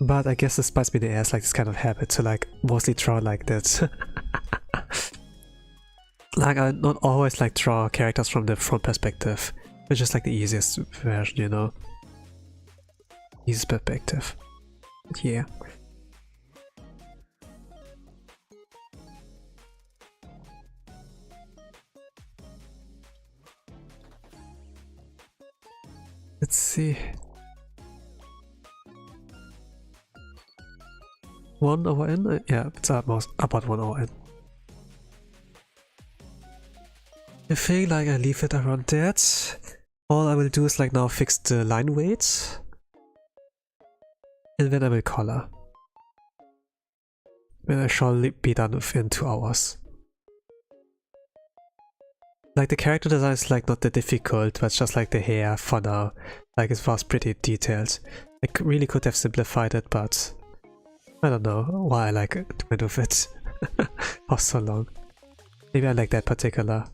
But I guess this bites me in the ass, like this kind of habit to like mostly draw like that. Like I not always like draw characters from the front perspective, which is like the easiest version, you know. Easiest perspective. But yeah. Let's see. 1 over n? Yeah, it's about 1 over n. I feel like I leave it around that. All I will do is like now fix the line weight. And then I will color. Then I shall be done within 2 hours. Like the character design is like not that difficult, but just like the hair for now. Like it was pretty detailed. I really could have simplified it, but I don't know why I like went with it for so long. Maybe I like that particular.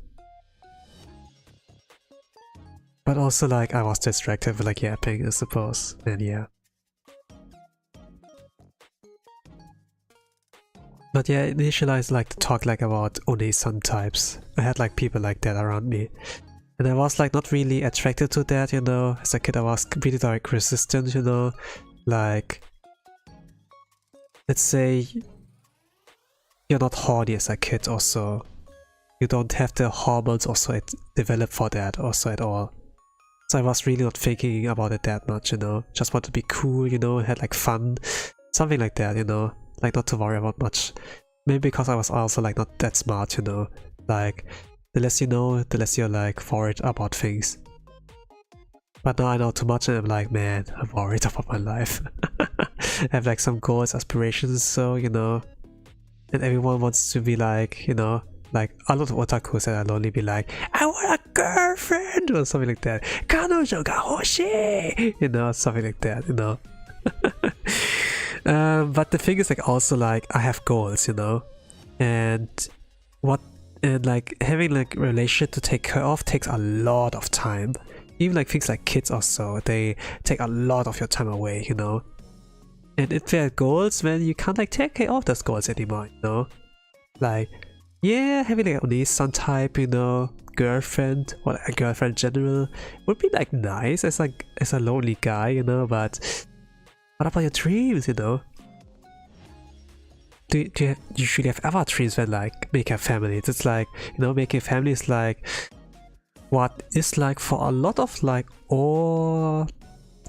But also like I was distracted with like yapping, I suppose, and yeah. But yeah, initially I like to talk like about Onee-san types. I had like people like that around me. And I was like not really attracted to that, you know. As a kid I was really like resistant, you know. Like, let's say you're not horny as a kid also. You don't have the hormones also developed for that also at all. So I was really not thinking about it that much, you know. Just want to be cool, you know, had like fun. Something like that, you know. Like not to worry about much. Maybe because I was also like not that smart, you know. Like the less you know, the less you're like worried about things. But now I know too much and I'm like, man, I'm worried about my life. I have like some goals, aspirations, so you know. And everyone wants to be like, you know, like a lot of otakus that I'll only be like, I want a girlfriend or something like that. Kanojo ga hoshii! You know, something like that, you know. But the thing is like also like I have goals, you know. And like having like a relationship to take care of takes a lot of time. Even like things like kids also, they take a lot of your time away, you know. And if there are goals, then you can't like take care of those goals anymore, you know. Like, yeah, having like a Onee-san type, you know, girlfriend or a girlfriend in general would be like nice as like as a lonely guy, you know. But what about your dreams, you know? Do you usually have other dreams than like make a family? It's like, you know, making a family is like what is like for a lot of like all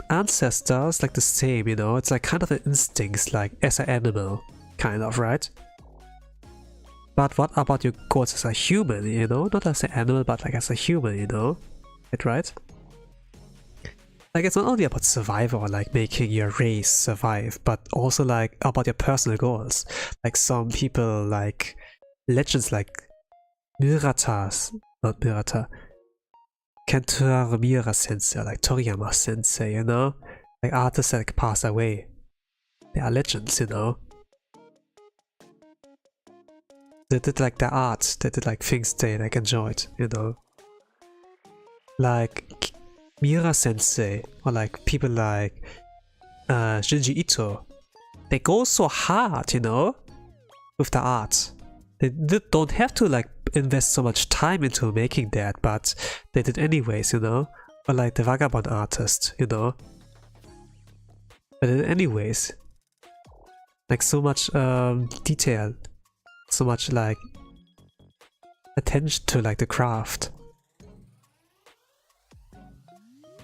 ancestors like the same, you know. It's like kind of the instincts like as an animal, kind of, right? But what about your goals as a human, you know? Not as an animal, but like as a human, you know? Right? Like it's not only about survival or like making your race survive, but also like about your personal goals. Like some people like legends like Kentaro Miura sensei, like Toriyama sensei, you know? Like artists that like, pass away. They are legends, you know? They did like their art, they did like things they like enjoyed, you know? Like Miura sensei or like people like Shinji Ito, they go so hard, you know, with the art. They don't have to like invest so much time into making that, but they did anyways, you know. Or like the vagabond artist, you know. But they did anyways. Like so much detail, so much like attention to like the craft.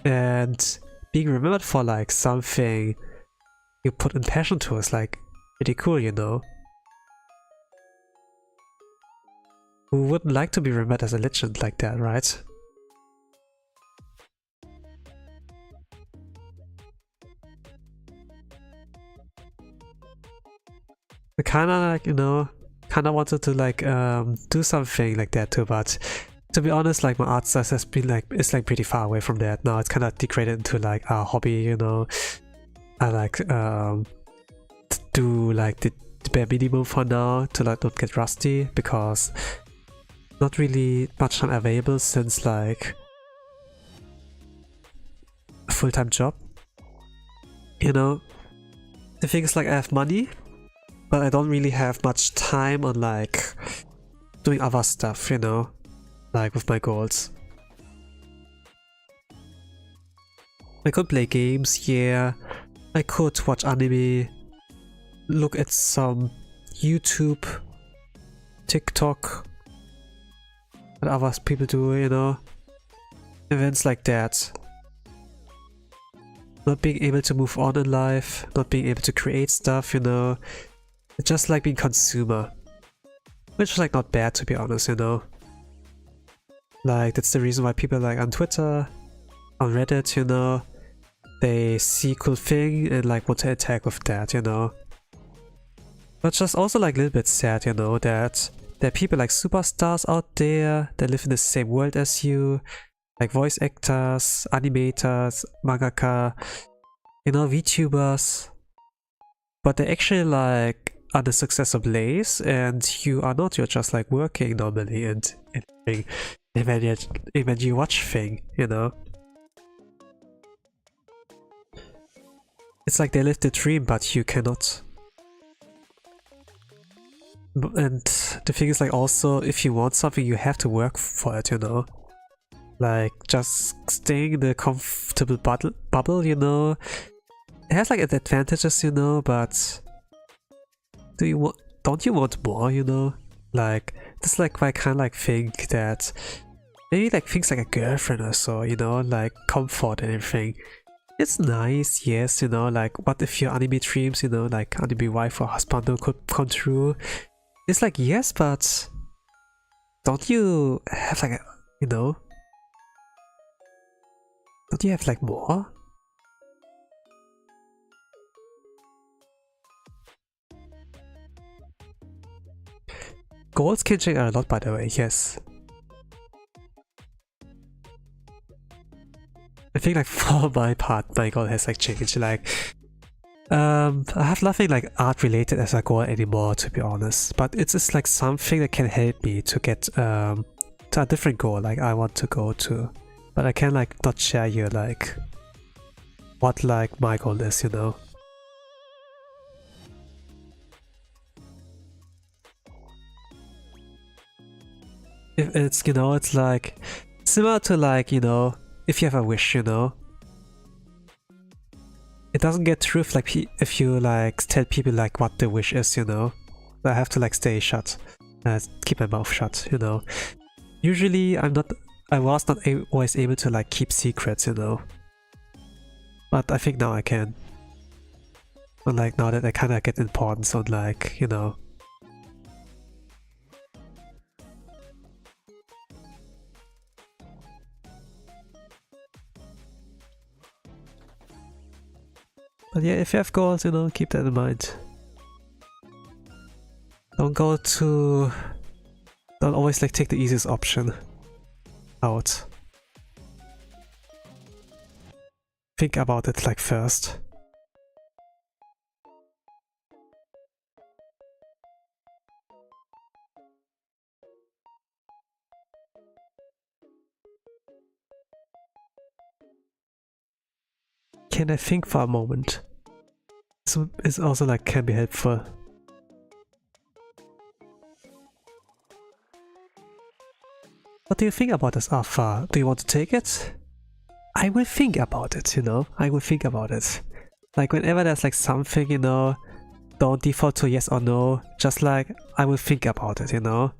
And being remembered for like something you put in passion to is like pretty cool, you know. Who wouldn't like to be remembered as a legend like that, right? I kinda like, you know, kinda wanted to like do something like that too, but to be honest, like my art style has been like, it's like pretty far away from that. Now it's kind of degraded into like a hobby, you know. I like do like the bare minimum for now to like not get rusty, because not really much time available since like a full-time job, you know. The thing is like I have money, but I don't really have much time on like doing other stuff, you know, like with my goals. I could play games, yeah, I could watch anime, look at some YouTube, TikTok, what other people do, you know, events like that. Not being able to move on in life, not being able to create stuff, you know. It's just like being consumer. Which is like not bad, to be honest, you know. Like that's the reason why people like on Twitter, on Reddit, you know, they see cool thing and like want to attack with that, you know. But just also like a little bit sad, you know, that there are people like superstars out there that live in the same world as you, like voice actors, animators, mangaka, you know, VTubers, but they actually like are the success of Blaze, and you are not. You're just like working normally and when you watch thing, you know. It's like they live the dream, but you cannot. And the thing is, like, also, if you want something, you have to work for it, you know. Like, just staying in the comfortable bubble, you know. It has like its advantages, you know, but don't you want more, you know? Like, this like I kind of like think that maybe like things like a girlfriend or so, you know, like comfort and everything. It's nice, yes, you know, like what if your anime dreams, you know, like anime wife or husband could come true? It's like, yes, but don't you have like a, you know, don't you have like more? Goals can change a lot, by the way, yes. I think like for my part, my goal has like changed. Like, I have nothing like art related as a goal anymore, to be honest. But it's just like something that can help me to get to a different goal like I want to go to. But I can like not share you like what like my goal is, you know. If it's, you know, it's like similar to like, you know, if you have a wish, you know, it doesn't get true if you like tell people like what the wish is, you know. I have to like stay shut, keep my mouth shut, you know. Usually I was not always able to like keep secrets, you know. But I think now I can. And like now that I kind of get importance on like, you know. But yeah, if you have goals, you know, keep that in mind. Don't always like take the easiest option out. Think about it like first. Can I think for a moment? So it's also like can be helpful. What do you think about this offer? Do you want to take it? I will think about it, you know? I will think about it. Like whenever there's like something, you know, don't default to yes or no. Just like, I will think about it, you know?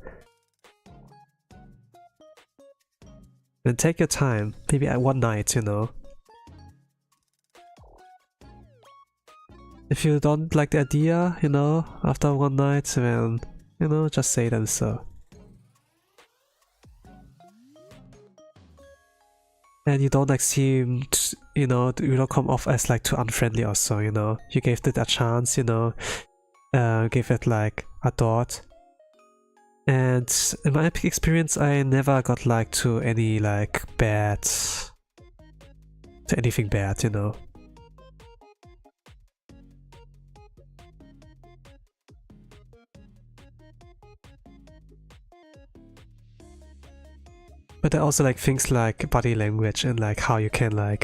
Then take your time. Maybe at one night, you know? If you don't like the idea, you know, after one night, then, you know, just say them so. And you don't like seem, you know, you don't come off as like too unfriendly or so, you know. You gave it a chance, you know, gave it like a thought. And in my experience, I never got like to any like anything bad, you know. But there are also like things like body language and like how you can like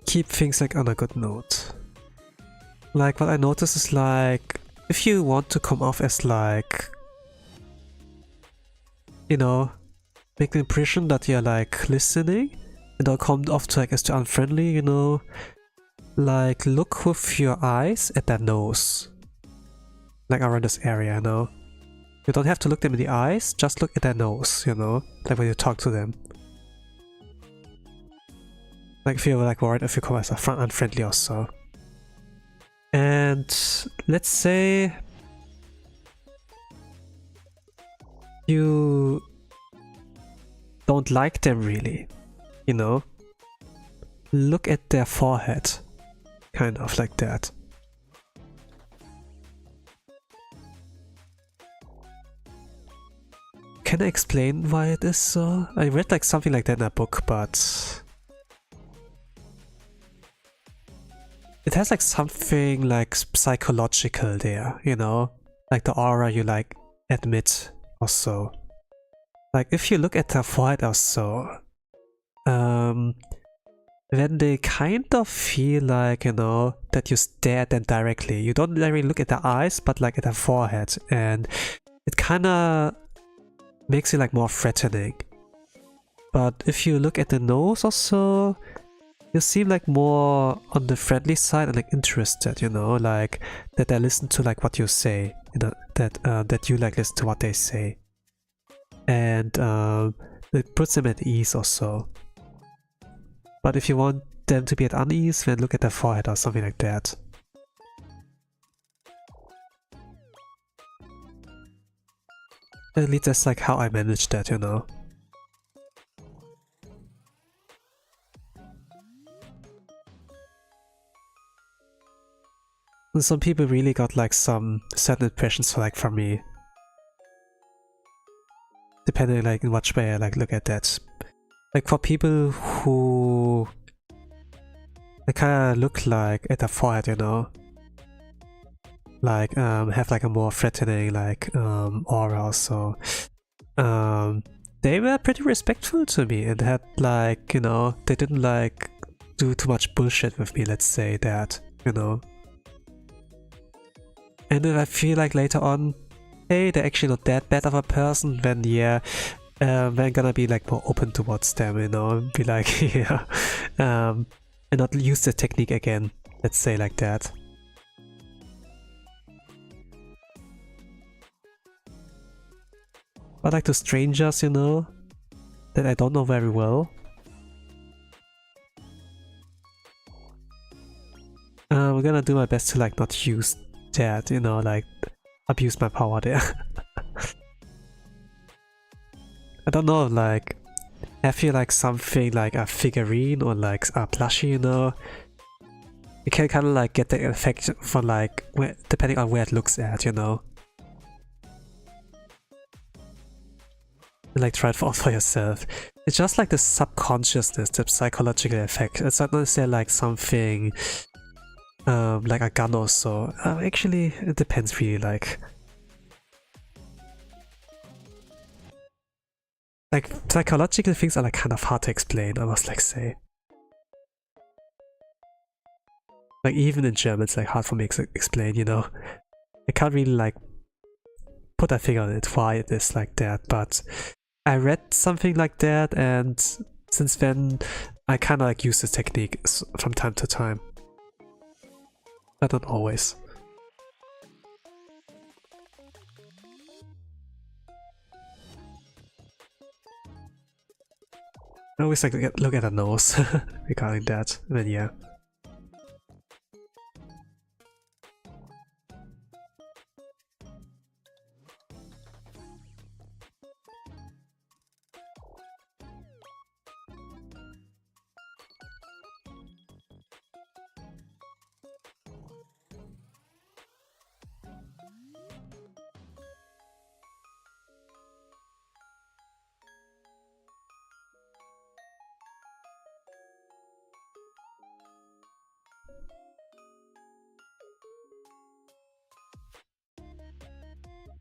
keep things like on a good note. Like what I noticed is like if you want to come off as like, you know, make the impression that you're like listening and don't come off to like as too unfriendly, you know, like look with your eyes at their nose, like around this area, you know. You don't have to look them in the eyes, just look at their nose, you know, like when you talk to them. Like if you're like worried if you come as unfriendly or so. And let's say you don't like them really, you know, look at their forehead, kind of like that. can I explain why it is so? I read like something like that in a book, but it has like something like psychological there, you know? Like the aura you like admit or so. Like if you look at their forehead or so, then they kind of feel like, you know, that you stare at them directly. You don't really look at their eyes, but like at their forehead, and it kind of makes it like more threatening. But if you look at the nose or so, you seem like more on the friendly side and like interested, you know, like that they listen to like what you say, you know, that you like listen to what they say, and it puts them at ease or so. But if you want them to be at unease, then look at their forehead or something like that. At least that's like how I manage that, you know. And some people really got like some certain impressions for, like, from me. Depending like in which way I like look at that. Like for people who they kinda look like at their forehead, you know. Like have like a more threatening like aura also. They were pretty respectful to me and had like, you know, they didn't like do too much bullshit with me, let's say that, you know. And if I feel like later on, hey, they're actually not that bad of a person, then yeah, we're gonna be like more open towards them, you know, and be like, yeah, and not use the technique again, let's say like that. But like to strangers, you know, that I don't know very well, I'm gonna do my best to like not use that, you know, like abuse my power there. I don't know, like, I feel like something like a figurine or like a plushie, you know, you can kind of like get the effect for like, depending on where it looks at, you know. And like try it for yourself. It's just like the subconsciousness, the psychological effect. It's not necessarily like something like a gun or so. Actually, it depends really, like psychological things are like kind of hard to explain, I must like say. Like even in German it's like hard for me to explain, you know. I can't really like put a finger on it why it is like that, but I read something like that and since then I kinda like use this technique from time to time. But not always. I always like to look at the nose regarding that, then yeah.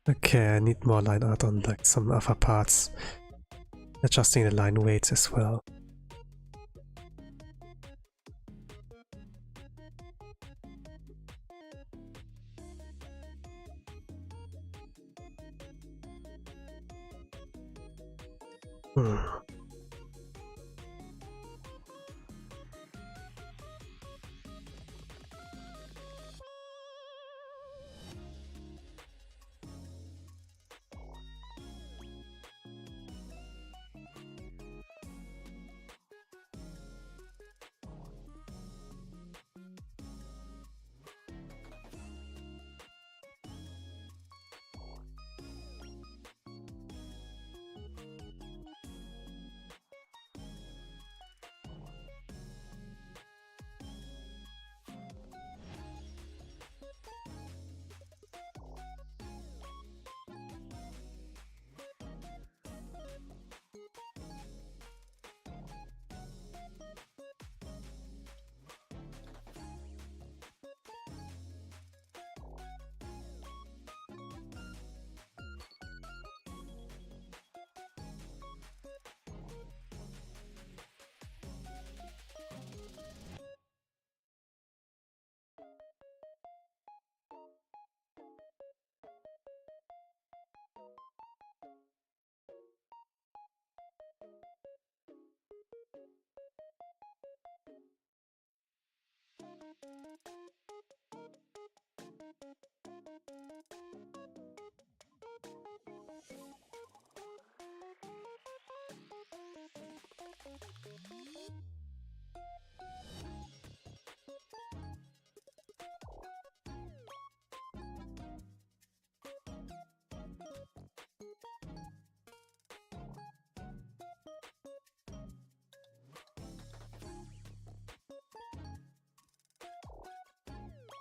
Okay, I need more line art on like some other parts. Adjusting the line weights as well.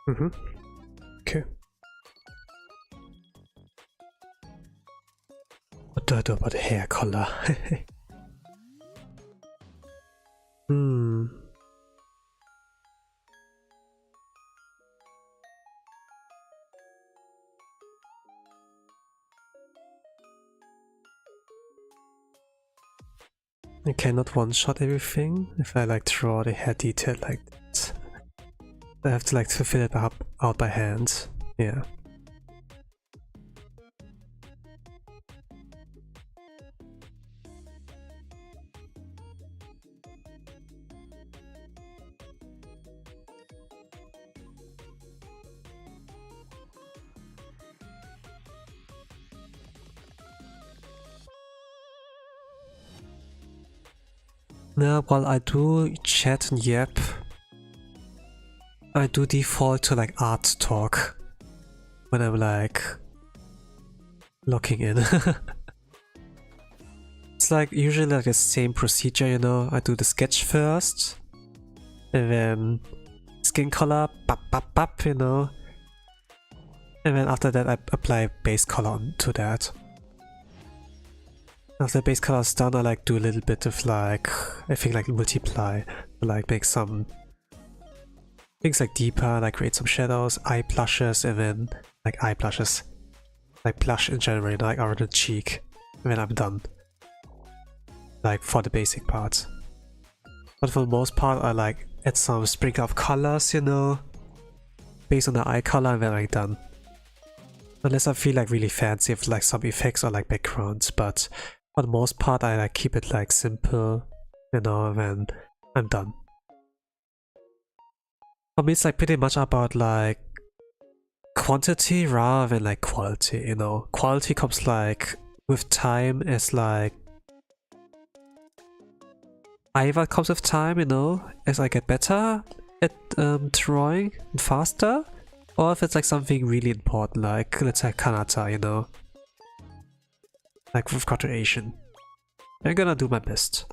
Okay. What do I do about the hair color? I cannot one-shot everything if I like draw the hair detail like that. I have to like to fill it out by hand. Yeah. Now, while I do chat and yap, I do default to like art talk when I'm like logging in. It's like usually like the same procedure, you know. I do the sketch first, and then skin color, you know, and then after that I apply base color onto that. After base color is done, I like do a little bit of like, I think like multiply, like make some things like deeper, like create some shadows, eye blushes, and then like eye blushes, like blush in general, you know, like around the cheek, and then I'm done. Like for the basic part. But for the most part, I like add some sprinkle of colors, you know, based on the eye color, and then I'm done. Unless I feel like really fancy with like some effects or like backgrounds, but for the most part, I like keep it like simple, you know, and then I'm done. For me, it's like pretty much about like quantity rather than like quality, you know. Quality comes like with time as like either comes with time, you know, as I get better at drawing and faster, or if it's like something really important, like let's say Kanata, you know. Like with graduation. I'm gonna do my best.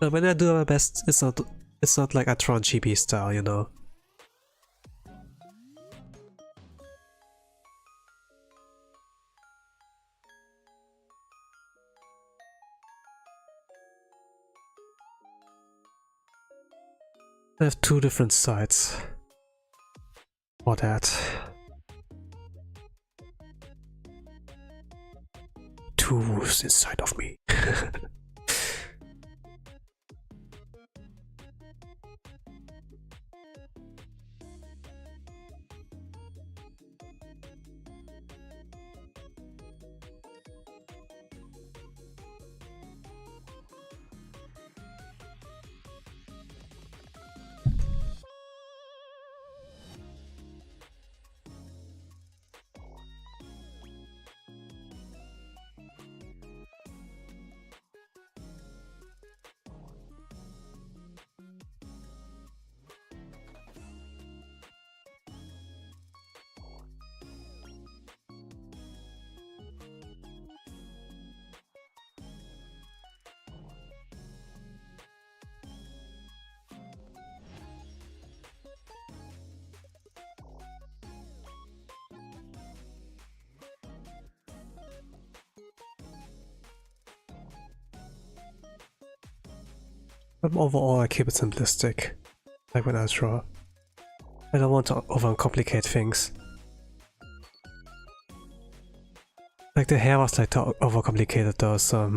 But when I do my best, it's not like I draw on chibi style, you know. I have two different sides for that. Two wolves inside of me. But overall, I keep it simplistic, like when I draw. I don't want to overcomplicate things. Like the hair was like overcomplicated though, so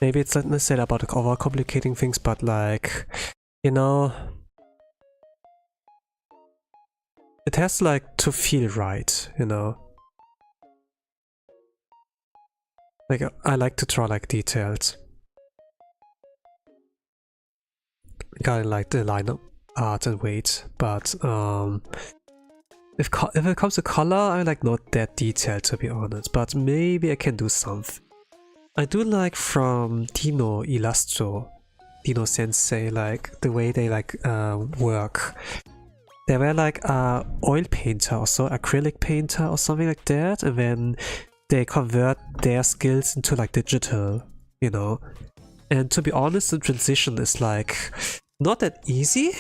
maybe it's not necessarily about like, overcomplicating things, but like, you know, it has like to feel right, you know. Like I like to draw like details. Kind of like the line art and weight, but if it comes to color, I'm like not that detailed to be honest, but maybe I can do something. I do like from Dino Illustro, Dino Sensei, like the way they like work they were like a oil painter or so, acrylic painter or something like that, and then they convert their skills into like digital, you know. And to be honest, the transition is like not that easy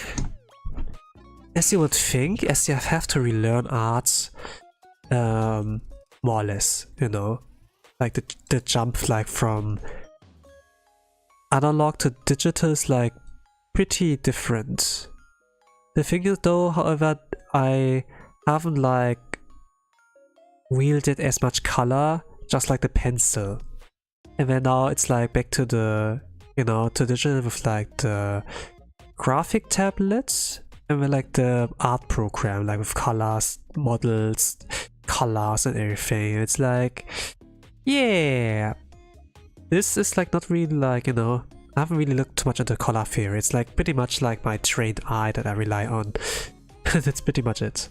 as you would think, as you have to relearn arts more or less, you know. Like the jump like from analog to digital is like pretty different. The thing is though, however, I haven't like wielded as much color, just like the pencil. And then now it's like back to the, you know, to digital with like the graphic tablets and then like the art program, like with colors, models, colors and everything. It's like, yeah, this is like not really like, you know, I haven't really looked too much into color theory. It's like pretty much like my trained eye that I rely on. That's pretty much it.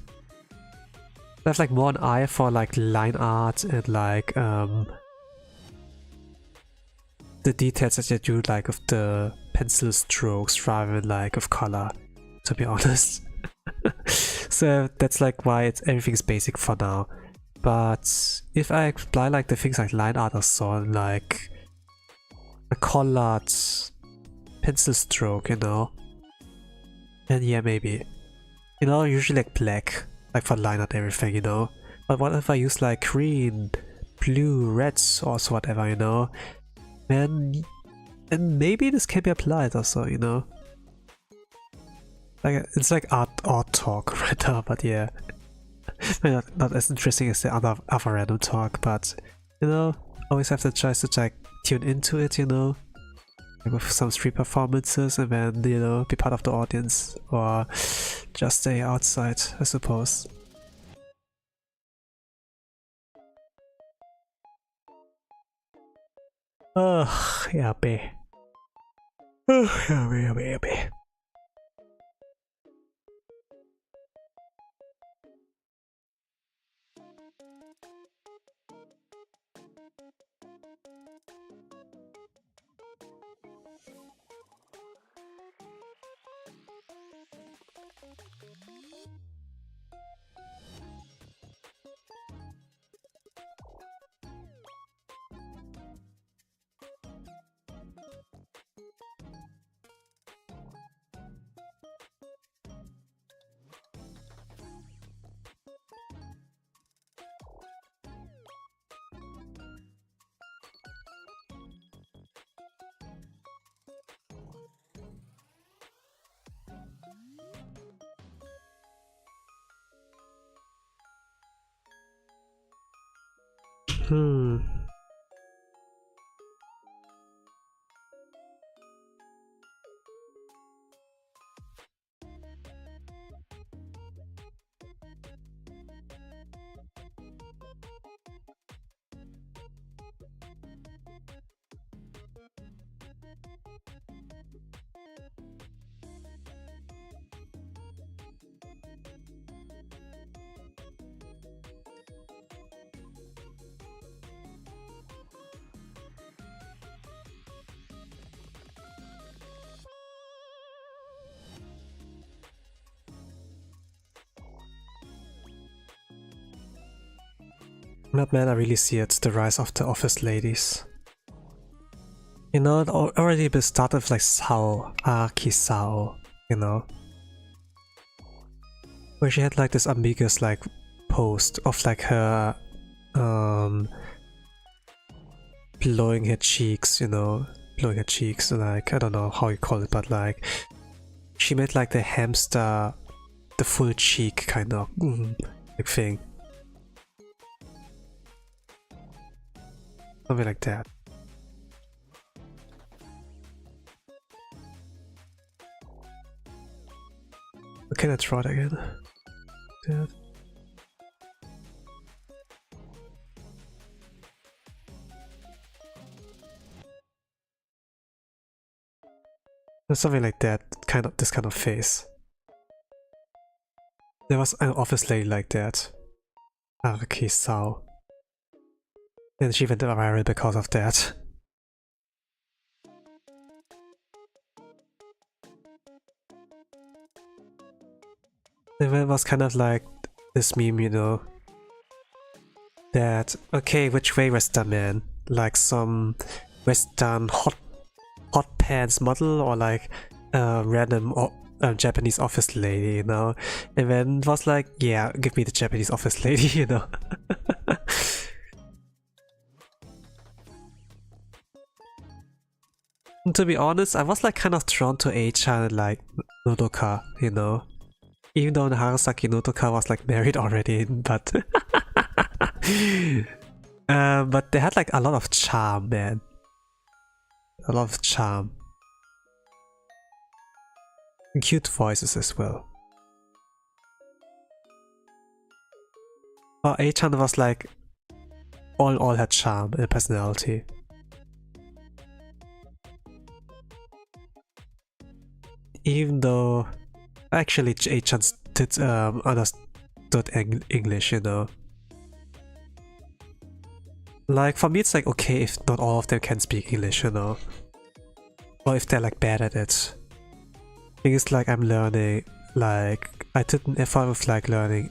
I have like more an eye for like line art and like the details that you do like of the pencil strokes rather than like of color, to be honest. So that's like why everything's basic for now. But if I apply like the things like line art or so, like a colored pencil stroke, you know, and yeah, maybe, you know, usually like black, like for line art everything, you know. But what if I use like green, blue, reds or so whatever, you know, and maybe this can be applied also, you know. Like it's like art talk right now, but yeah. Not as interesting as the other random talk, but you know, always have the choice to like tune into it, you know, like with some street performances, and then, you know, be part of the audience or just stay outside, I suppose. Oh, yeah, babe. Oh, yeah, baby. Not man, I really see it, the rise of the office ladies. You know, it already started with like Sao, Araki Sao, you know, where she had like this ambiguous like post of like her blowing her cheeks, you know, like, I don't know how you call it, but like she made like the hamster, the full cheek kind of like thing. Something like that. Okay, let's try it again. That. Something like that, this kind of face. There was an office lady like that. Araki Sao. And she went viral because of that. And then it was kind of like this meme, you know, that, okay, which way Western man? Like some Western hot pants model, or like a random Japanese office lady, you know? And then it was like, yeah, give me the Japanese office lady, you know? And to be honest, I was like kind of drawn to Eichan and like Nodoka, you know? Even though Harasaki Nodoka was like married already, but but they had like a lot of charm, man. A lot of charm. And cute voices as well. But Eichan was like all had charm and personality. Even though actually Eichan did understood English, you know. Like for me it's like okay if not all of them can speak English, you know. Or if they're like bad at it. Things like I'm learning, like I didn't effort with like learning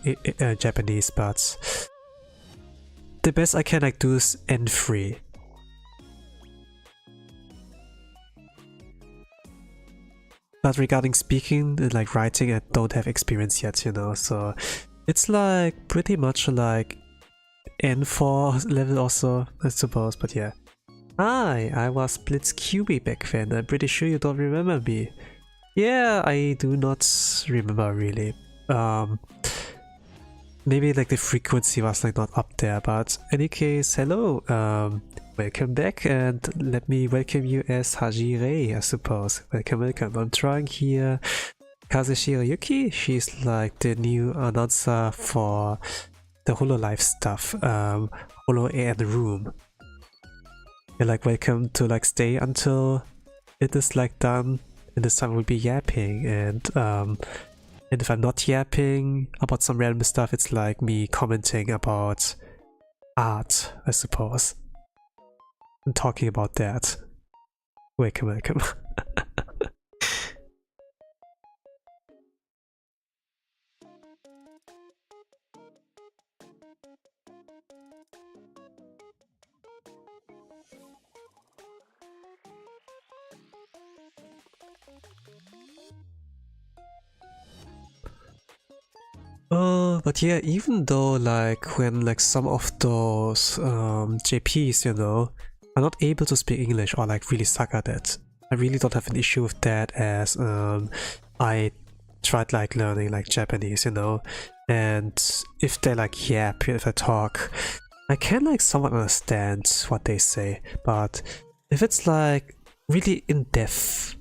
Japanese, but the best I can like do is N3. But regarding speaking and like writing, I don't have experience yet, you know, so it's like pretty much like N4 level also, I suppose, but yeah. Hi, I was Blitz QB back then, I'm pretty sure you don't remember me. Yeah, I do not remember really. Maybe like the frequency was like not up there, but in any case, hello, welcome back, and let me welcome you as Hajire, I suppose. Welcome, welcome. I'm trying here Kazeshiro Yuki. She's like the new announcer for the HoloLive stuff, HoloAN room. You're like welcome to like stay until it is like done, and this time we'll be yapping, and if I'm not yapping about some random stuff, it's like me commenting about art, I suppose. And talking about that. Welcome, welcome. But yeah, even though like when like some of those JPs, you know, are not able to speak English or like really suck at it, I really don't have an issue with that, as I tried like learning like Japanese, you know, and if they like yap, if I talk, I can like somewhat understand what they say, but if it's like really in depth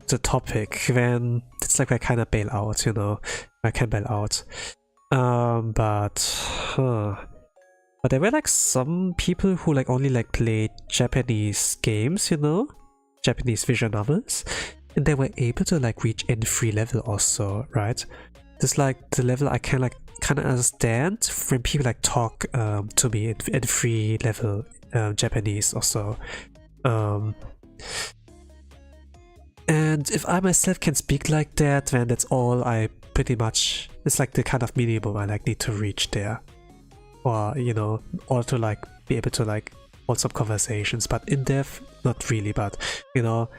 the topic, then it's like I kind of bail out, you know, I can bail out. But there were like some people who like only like played Japanese games, you know, Japanese visual novels, and they were able to like reach N3 level also, right? This like the level I can like kind of understand when people like talk to me in N3 level Japanese also. And if I myself can speak like that, then that's all I pretty much, it's like the kind of minimum I like need to reach there. Or, you know, or to like be able to like hold some conversations, but in depth, not really, but, you know,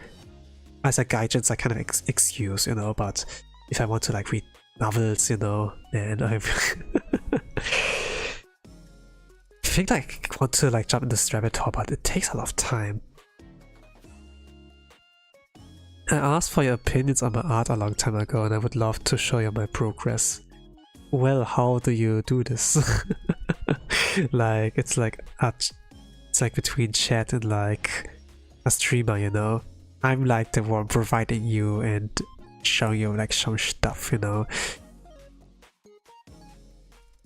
as a gaijin, I kind of excuse, you know, but if I want to like read novels, you know, and I think like I want to like jump in this rabbit hole, but it takes a lot of time. I asked for your opinions on my art a long time ago, and I would love to show you my progress. Well, how do you do this? Like, it's like between chat and like a streamer, you know? I'm like the one providing you and showing you like some stuff, you know?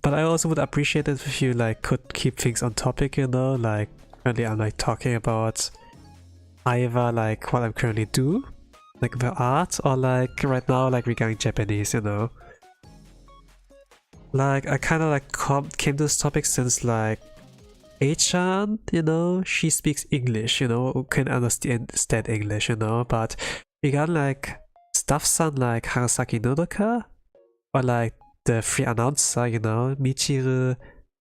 But I also would appreciate it if you like could keep things on topic, you know? Like, currently I'm like talking about either like what I'm currently do, like the art, or like right now like regarding Japanese, you know. Like I kind of like came to this topic since like Eichan, you know, she speaks English, you know, can understand English, you know, but regarding like stuff son like Harasaki Nodoka, or like the three announcer, you know, Michiru,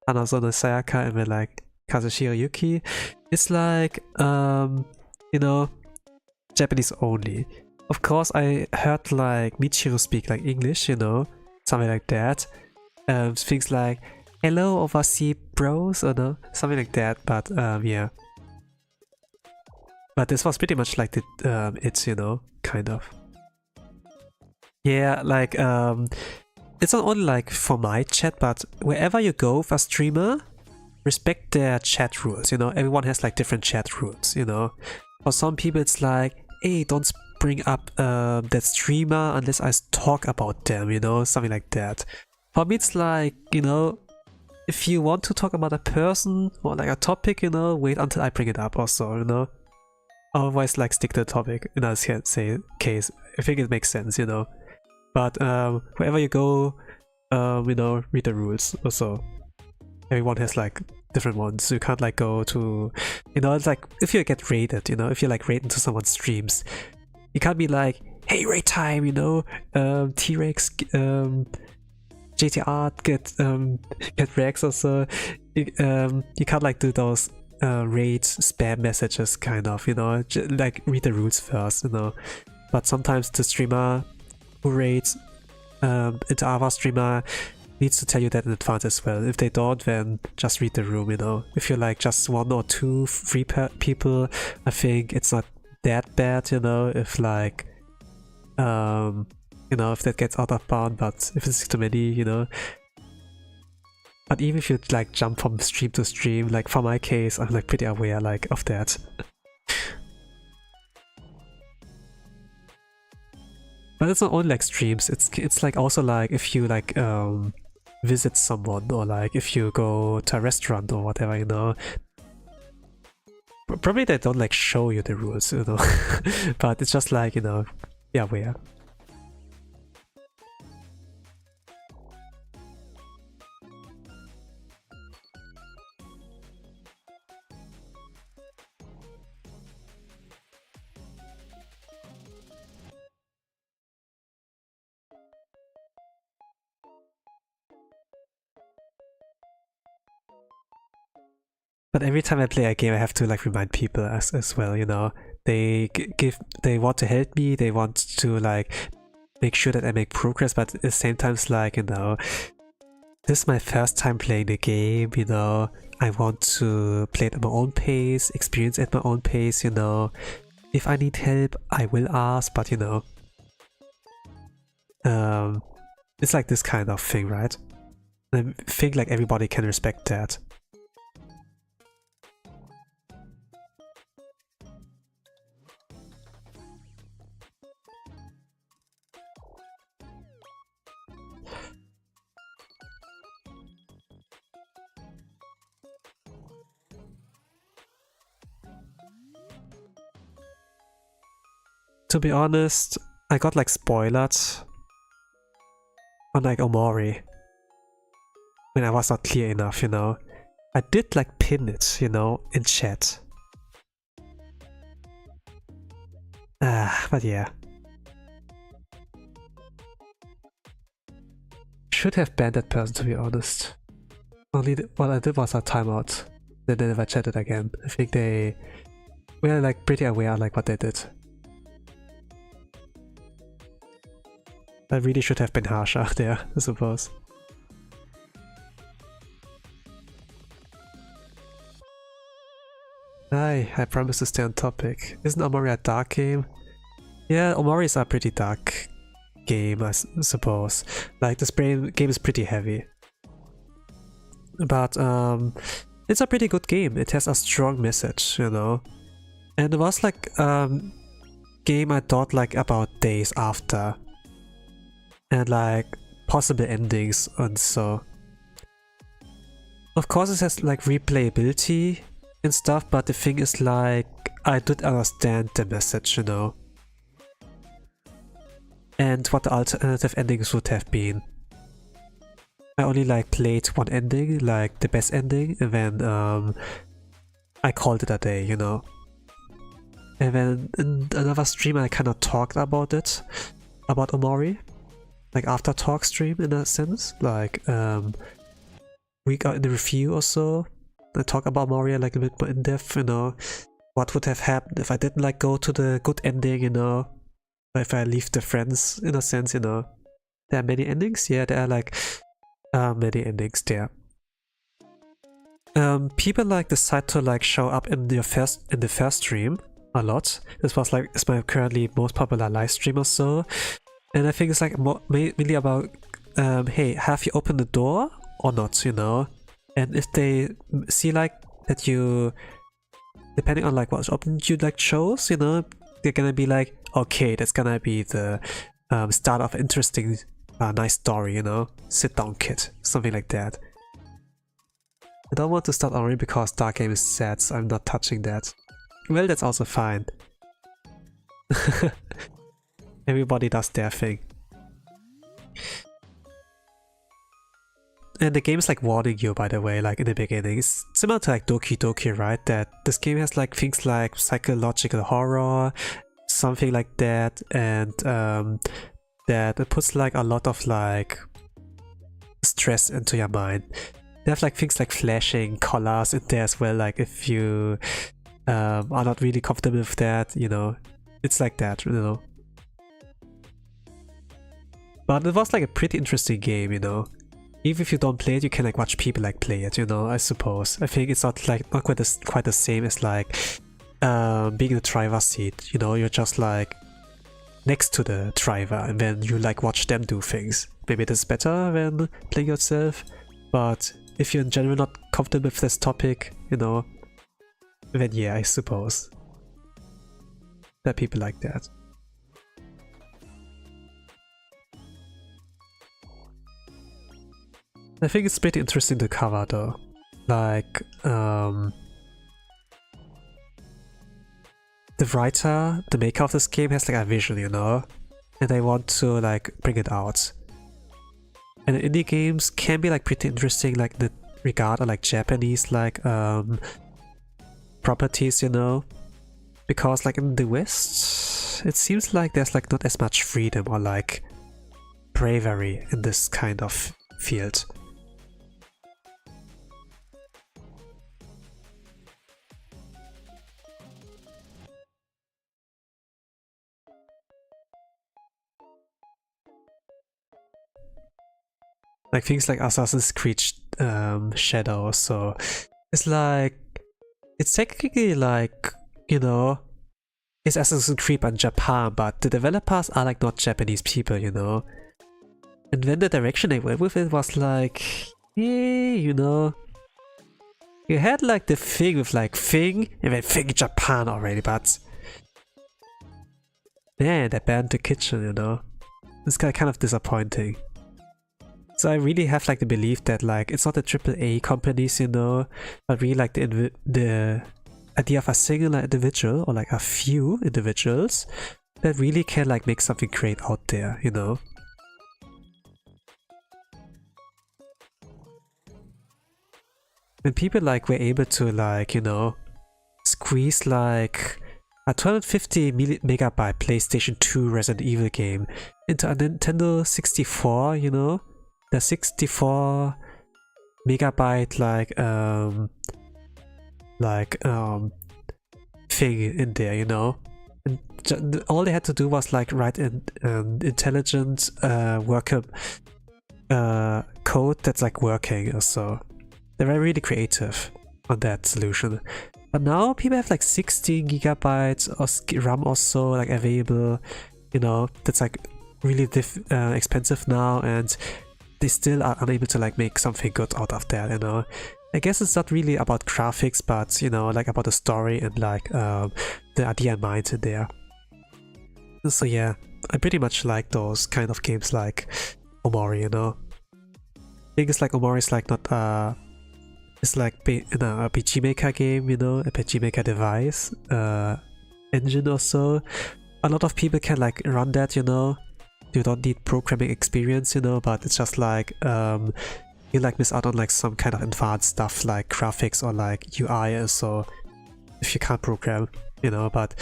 Hanazono Sayaka, and then like Kazeshiro Yuki, it's like, you know, Japanese only. Of course, I heard like Michiru speak like English, you know, something like that. Things like, hello overseas bros, or no, something like that, but yeah. But this was pretty much like the, it's, you know, kind of. Yeah, like, it's not only like for my chat, but wherever you go with a streamer, respect their chat rules, you know, everyone has like different chat rules, you know. For some people it's like, hey, don't bring up that streamer unless I talk about them, you know, something like that. For me it's like, you know, if you want to talk about a person or like a topic, you know, wait until I bring it up also, you know. Otherwise, like, stick to the topic in that case. I think it makes sense, you know. But wherever you go, you know, read the rules also. Everyone has like different ones. You can't like go to, you know, it's like if you get raided, you know, if you like raid into someone's streams, you can't be like, hey, raid time, you know, T-Rex, JTR get Rex also. You can't like do those raid spam messages kind of, you know, like read the rules first, you know. But sometimes the streamer who raids into our streamer needs to tell you that in advance as well. If they don't, then just read the room, you know. If you're like just 1 or 2 free people, I think it's not that bad, you know, if like you know, if that gets out of bound, but if it's too many, you know. But even if you like jump from stream to stream, like for my case, I'm like pretty aware like of that. But it's not only like streams, it's like also like if you like visit someone, or like if you go to a restaurant or whatever, you know. Probably they don't like show you the rules, you know. But it's just like, you know, be aware. But every time I play a game, I have to like remind people as well, you know. They want to help me, they want to like make sure that I make progress, but at the same time it's like, you know, this is my first time playing the game, you know. I want to play it at my own pace, experience at my own pace, you know. If I need help, I will ask, but you know, it's like this kind of thing, right? And I think like everybody can respect that. To be honest, I got like spoiled on like Omori when I was not clear enough, you know. I did like pin it, you know, in chat. But yeah. Should have banned that person, to be honest. Only what I did was a timeout. Then they never chatted again. I think they were like pretty aware like what they did. I really should have been harsher there, I suppose. I promise to stay on topic. Isn't Omori a dark game? Yeah, Omori is a pretty dark game, I suppose. Like, this game is pretty heavy. But it's a pretty good game. It has a strong message, you know. And it was like game I thought like about days after. And like possible endings and so. Of course it has like replayability and stuff, but the thing is like I did understand the message, you know. And what the alternative endings would have been. I only like played one ending, like the best ending, and then I called it a day, you know. And then in another stream I kind of talked about it, about Omori. like after talk stream in a sense, like we got in the review or so. I talk about Moria like a bit more in depth, you know, what would have happened if I didn't like go to the good ending, you know, or if I leave the friends in a sense, you know. There are many endings, yeah, there are like many endings there. People like decide to like show up in the first stream a lot. This was like it's my currently most popular live stream or so, and I think it's like mainly about hey, have you opened the door or not, you know? And if they see like that you, depending on like what's open you like chose, you know, they're gonna be like, okay, that's gonna be the start of interesting nice story, you know, sit down kid, something like that. I don't want to start already because Dark Game is sad, so I'm not touching that. Well, that's also fine. Everybody does their thing. And the game is like warning you, by the way, like in the beginning. It's similar to like Doki Doki, right? That this game has like things like psychological horror, something like that, and that it puts like a lot of like stress into your mind. They have like things like flashing colors in there as well, like if you are not really comfortable with that, you know, it's like that, you know. But it was like a pretty interesting game, you know. Even if you don't play it, you can like watch people like play it, you know, I suppose. I think it's not quite the same as like being in the driver's seat, you know, you're just like next to the driver and then you like watch them do things. Maybe it is better than playing yourself, but if you're in general not comfortable with this topic, you know, then yeah, I suppose there are people like that. I think it's pretty interesting to cover though. Like, the writer, the maker of this game has like a vision, you know, and they want to like bring it out. And indie games can be like pretty interesting, like in the regard of like Japanese like properties, you know, because like in the West, it seems like there's like not as much freedom or like bravery in this kind of field. Like things like Assassin's Creed Shadow, so it's like, it's technically like, you know, it's Assassin's Creed but in Japan, but the developers are like not Japanese people, you know. And then the direction they went with it was like, yeah, you know, you had like the thing with like Thing, and then Thing Japan already, but man, they banned the kitchen, you know. It's kind of disappointing. So I really have like the belief that like it's not the AAA companies, you know, but really like the idea of a singular individual or like a few individuals that really can like make something great out there, you know. When people like were able to like, you know, squeeze like a 250 megabyte PlayStation 2 Resident Evil game into a Nintendo 64, you know, the 64 megabyte thing in there, you know, and all they had to do was like write an intelligent worker code that's like working or so. They were really creative on that solution. But now people have like 16 gigabytes of RAM or so like available, you know, that's like really expensive now, and they still are unable to like make something good out of that, you know. I guess it's not really about graphics, but you know, like about the story and like the idea in mind in there. So yeah, I pretty much like those kind of games like Omori, you know. I think it's like Omori is like not it's like a PG Maker game, you know, a PG Maker device engine or so. A lot of people can like run that, you know. You don't need programming experience, you know, but it's just like you like miss out on like some kind of advanced stuff like graphics or like UI or so if you can't program, you know. But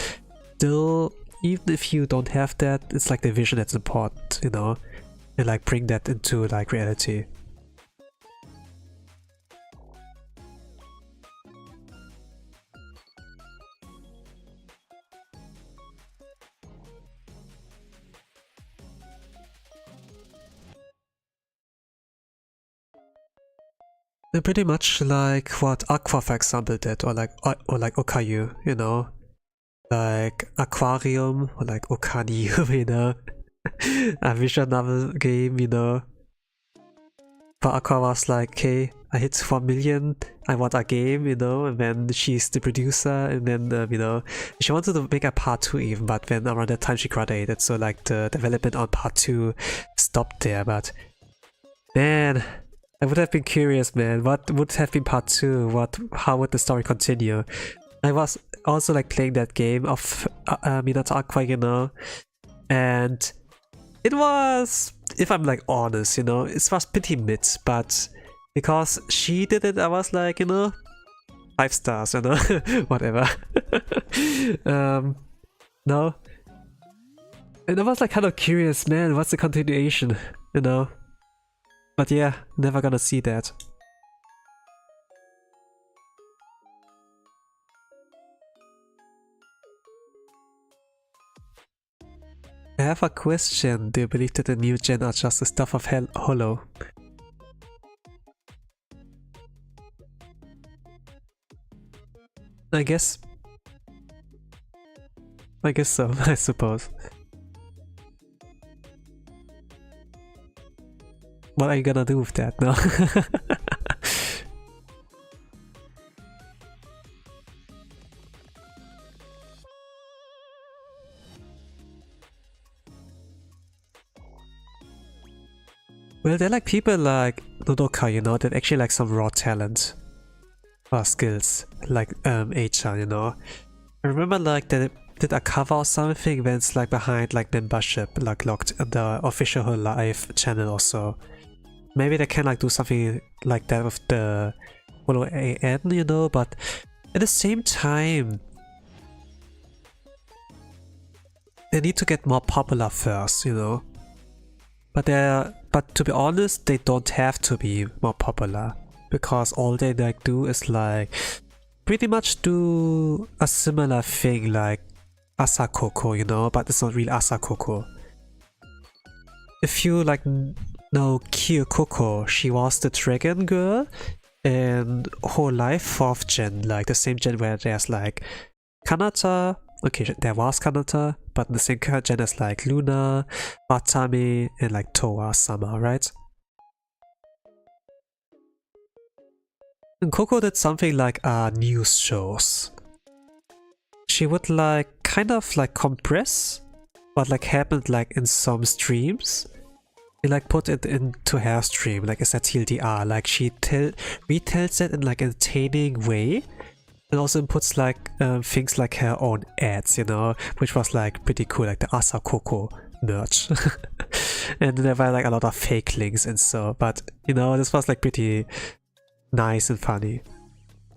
still, even if you don't have that, it's like the vision that's important, you know. and like bring that into like reality. They're pretty much like what Aqua, for example, did, or like Okayu, you know, like Aquarium or like Okanium, you know, a visual novel game, you know. But Aqua was like, okay, I hit 4 million, I want a game, you know, and then she's the producer, and then, you know, she wanted to make a part 2 even, but then around that time she graduated, so like the development on part 2 stopped there, but man, I would have been curious, man, what would have been part 2, how would the story continue? I was also like playing that game of Minato Aqua, you know, and it was, if I'm like honest, you know, it was pretty mid, but because she did it, I was like, you know, 5 stars, you know, whatever. No. And I was like kind of curious, man, what's the continuation, you know? But yeah, never gonna see that. I have a question. Do you believe that the new gen are just the stuff of Holo? I guess so, I suppose. What are you gonna do with that, no? Well, they're like people like Nodoka, you know, that actually like some raw talent or skills, like H-chan, you know. I remember like they did a cover or something when it's like behind like membership, like locked in the official live channel also. Maybe they can like do something like that with the HoloAN, you know, but at the same time, they need to get more popular first, you know. But to be honest, they don't have to be more popular, because all they like do is like pretty much do a similar thing like Asakoko, you know, but it's not real Asakoko. If you like know Kyokoko, she was the dragon girl in whole life 4th gen, like the same gen where there's like Kanata. Okay, there was Kanata, but the same gen as like Luna, Watame, and like Towa-sama, right? And Coco did something like news shows. She would like kind of like compress what like happened like in some streams and like put it into her stream, like as a TLDR. Like she retells it in like an entertaining way. And also puts like things like her own ads, you know, which was like pretty cool, like the Asakoko merch. And there were like a lot of fake links and so, but you know, this was like pretty nice and funny,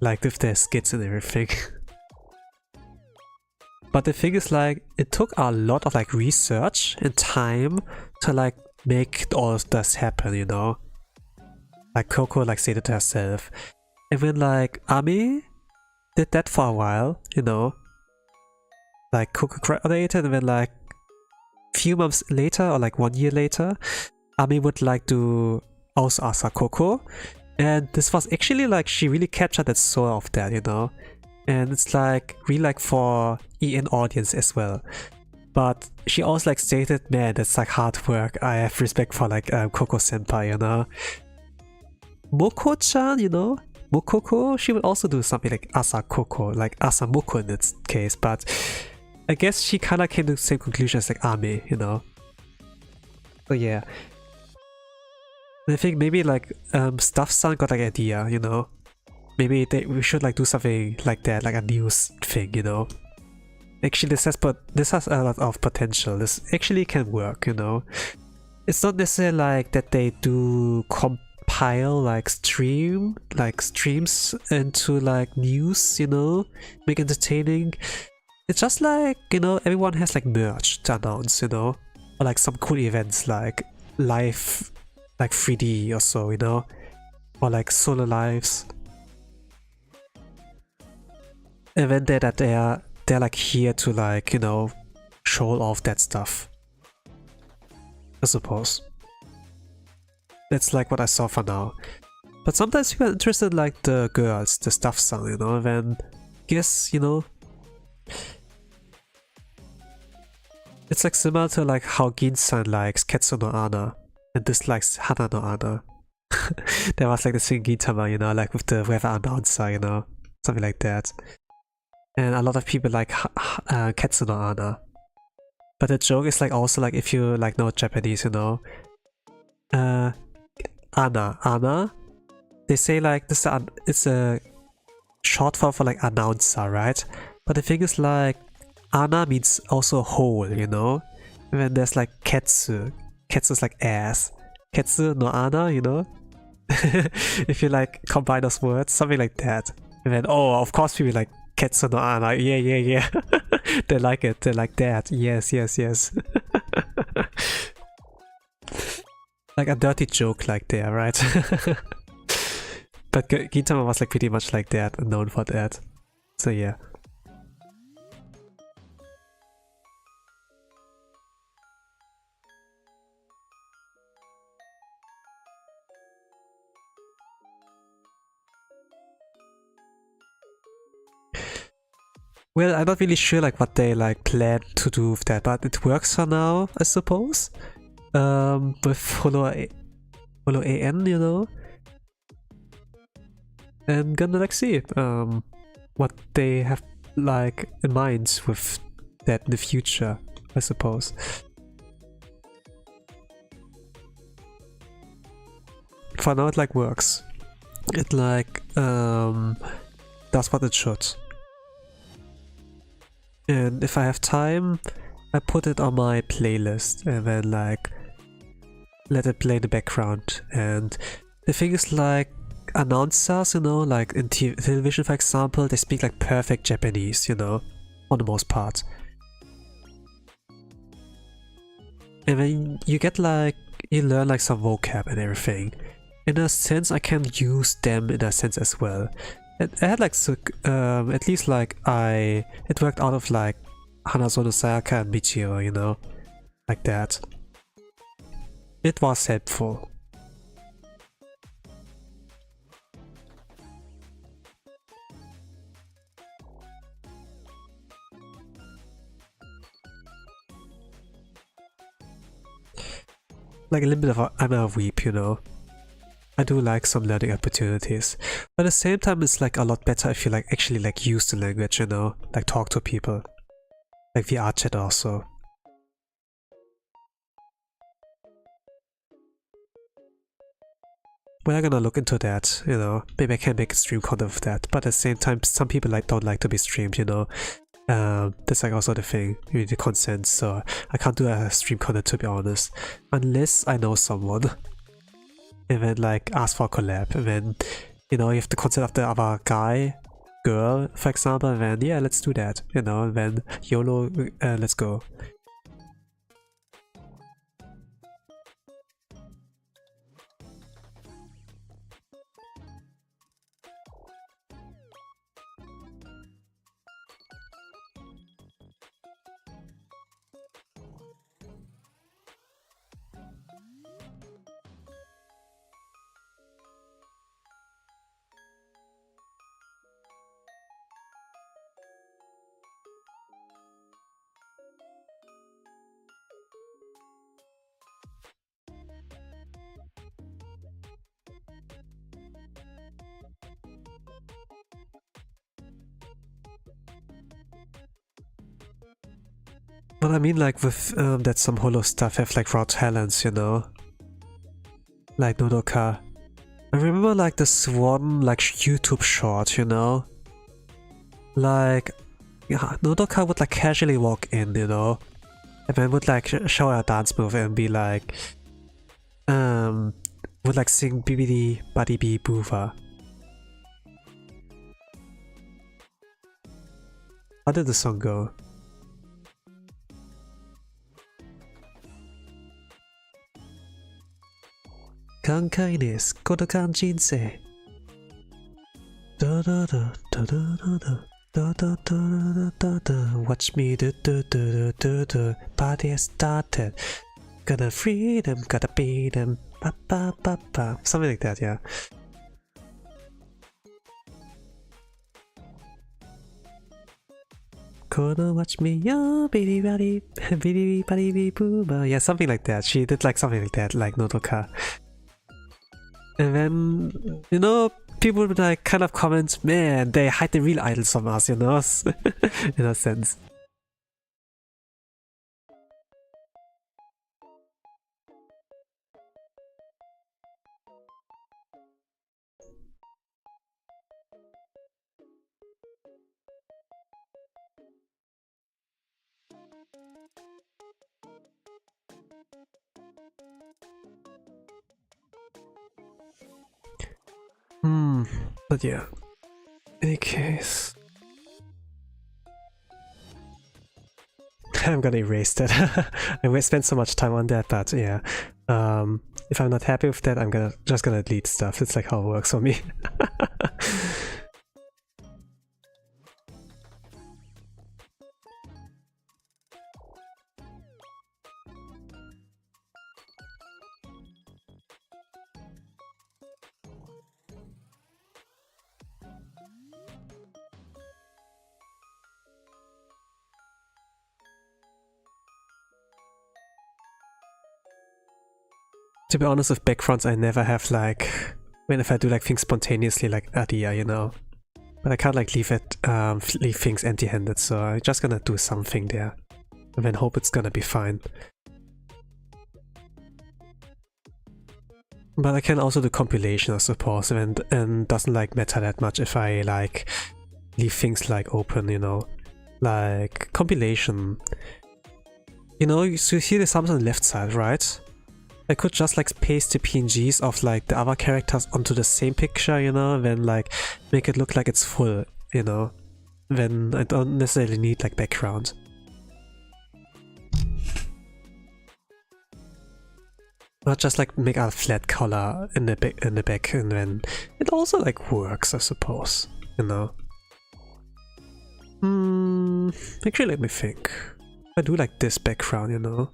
like with their skits and everything. But the thing is, like, it took a lot of like research and time to like make all of this happen, you know. Like Coco like said it to herself, and when like Ami did that for a while, you know, like Coco graduated, and then like few months later or like 1 year later, Ami would like do also Asakoko, and this was actually like she really captured that soul of that, you know, and it's like really like for EN audience as well. But she also like stated, man, that's like hard work. I have respect for like Coco senpai, you know. Moko-chan, you know, Mokoko, she would also do something like Asakoko, like Asamoko in this case, but I guess she kind of came to the same conclusion as like Ami, you know. So yeah. And I think maybe like Stuff-san got like an idea, you know. Maybe we should like do something like that, like a news thing, you know. Actually, this has a lot of potential. This actually can work, you know. It's not necessarily like that they do compile like streams into like news, you know, make entertaining. It's just like, you know, everyone has like merch to announce, you know, or like some cool events like life, like 3D or so, you know, or like solo lives. And then they're like here to like, you know, show off that stuff, I suppose. That's like what I saw for now. But sometimes people are interested in like the girls, the stuff song, you know, and then guess, you know, it's like similar to like how Gin-san likes Ketsu no Ana and dislikes Hana no Ana. There was like the thing Gintama, you know, like with the weather announcer, you know, something like that. And a lot of people like Ketsu no Ana. But the joke is like also like if you like know Japanese, you know, Ana, they say like this it's a short form for like announcer, right? But the thing is like Ana means also whole, you know? And then there's like Ketsu. Ketsu is like ass. Ketsu no Ana, you know? If you like combine those words, something like that. And then, oh, of course people like Ketsu no Ana. Yeah. They like it. They like that. Yes. Like a dirty joke like there, right? But Gintama was like pretty much like that and known for that. So yeah. Well, I'm not really sure like what they like plan to do with that, but it works for now, I suppose. With HoloAN, you know. And gonna like see what they have like in mind with that in the future, I suppose. For now it like works. It like does what it should. And if I have time, I put it on my playlist and then like let it play in the background. And the thing is like announcers, you know, like in television for example, they speak like perfect Japanese, you know, on the most part. And then you get like, you learn like some vocab and everything. In a sense, I can use them in a sense as well. I had like, at least like it worked out of like Hanazono Sayaka and Michio, you know, like that. It was helpful. Like a little bit of I'm a weep, you know. I do like some learning opportunities, but at the same time it's like a lot better if you like actually like use the language, you know, like talk to people, like VR chat also. We're gonna look into that, you know, maybe I can make a stream content of that, but at the same time some people like don't like to be streamed, you know. That's like also the thing, you need the consent, so I can't do a stream content to be honest, unless I know someone. And then like ask for a collab, and then, you know, you have the consent of the other guy, girl, for example, and then yeah, let's do that, you know, and then YOLO, let's go. But I mean like with that some holo stuff have like raw talents, you know, like Nodoka. I remember like this one like YouTube short, you know, like yeah, Nodoka would like casually walk in, you know, and then would like show a dance move and be like would like sing BBD Buddy Bee Boova. How did the song go? Kankai desu, kono kanji nsei. Da da da da da da da. Da, da, da, da, da. Watch me do do do do do. Party has started. Gotta free them, gotta beat them. Ba ba ba ba. Something like that, yeah. Kono watch me, yo, bitty batty, bitty batty booba. Yeah, something like that. She did like something like that, like Nodoka. And then, you know, people would like kind of comment, man, they hide the real idols from us, you know, in a sense. But yeah, any case, I'm gonna erase that. I spent so much time on that, but yeah, if I'm not happy with that, I'm just gonna delete stuff. It's like how it works for me. To be honest, with backgrounds, I never have like, if I do like things spontaneously, like idea, you know, but I can't like leave things empty-handed, so I'm just gonna do something there, and then hope it's gonna be fine. But I can also do compilation, I suppose, and doesn't like matter that much if I like leave things like open, you know, like compilation. You know, so you see the sums on the left side, right? I could just like paste the PNGs of like the other characters onto the same picture, you know, then like make it look like it's full, you know. Then I don't necessarily need like background. Not just like make a flat color in the back, and then it also like works, I suppose, you know. Actually, let me think. I do like this background, you know.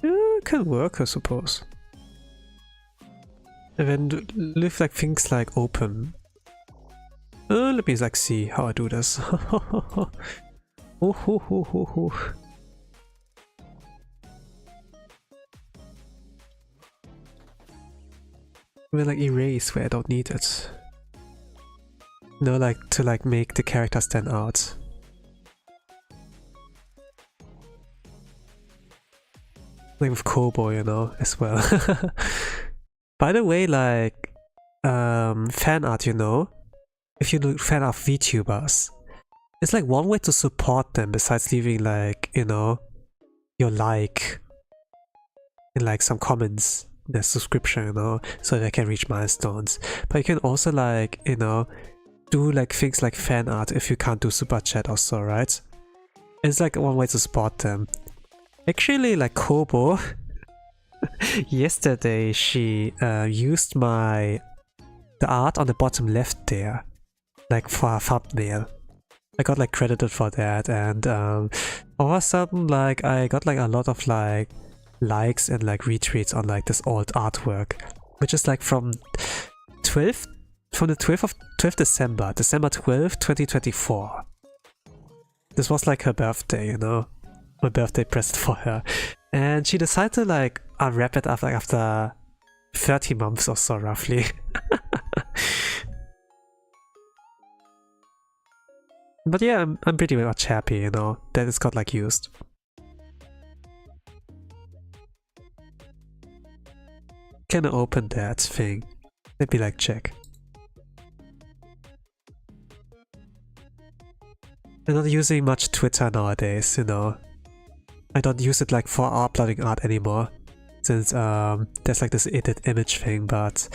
Yeah, it can work, I suppose. And then leave like things like open. Let me like see how I do this. We'll like erase where I don't need it. No, like to like make the character stand out. Like with Kobo, you know, as well. By the way, like fan art, you know, if you do fan art VTubers, it's like one way to support them besides leaving like, you know, your like and like some comments in the subscription, you know, so they can reach milestones. But you can also like, you know, do like things like fan art if you can't do super chat also, right? It's like one way to support them. Actually, like Kobo, yesterday she used the art on the bottom left there, like for a thumbnail. I got like credited for that, and all of a sudden like I got like a lot of like likes and like retweets on like this old artwork, which is like from the 12th December 12th, 2024. This was like her birthday, you know, my birthday present for her, and she decided to like unwrap it after 30 months or so, roughly. But yeah, I'm pretty much happy, you know, that it's got like used. Can I open that thing? Let me like check. I'm not using much Twitter nowadays, you know. I don't use it like for uploading art anymore, since there's like this edit image thing, but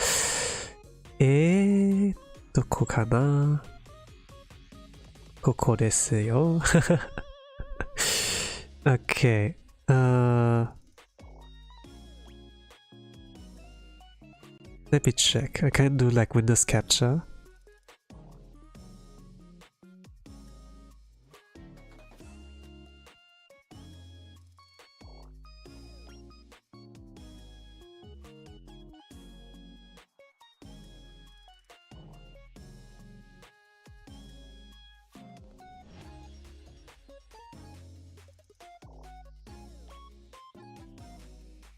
doko kana? Koko desu yo. Okay. Let me check. I can do like Windows capture.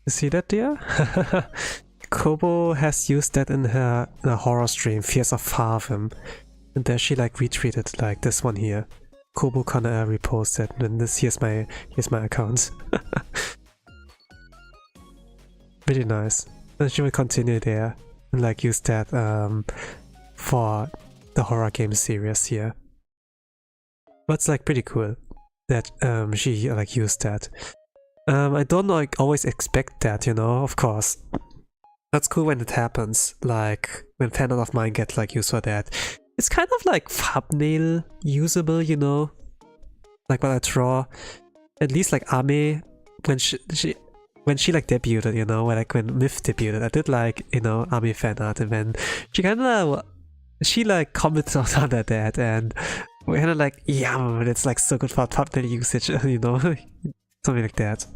You see that there? Kobo has used that in her horror stream, Fears of Fartham. And there she like retweeted like this one here. Kobo kinda reposted, and this here's my account. Really nice. And she will continue there and like use that for the horror game series here. But it's like pretty cool that she like used that. I don't like always expect that, you know, of course. That's cool when it happens, like when fan art of mine gets like used for that. It's kind of like thumbnail usable, you know, like when I draw. At least like Ame, when she like debuted, you know, like when Myth debuted, I did like, you know, Ame fan art, and then she like commented on that, and we're kind of like, yeah, it's like so good for thumbnail usage, you know, something like that.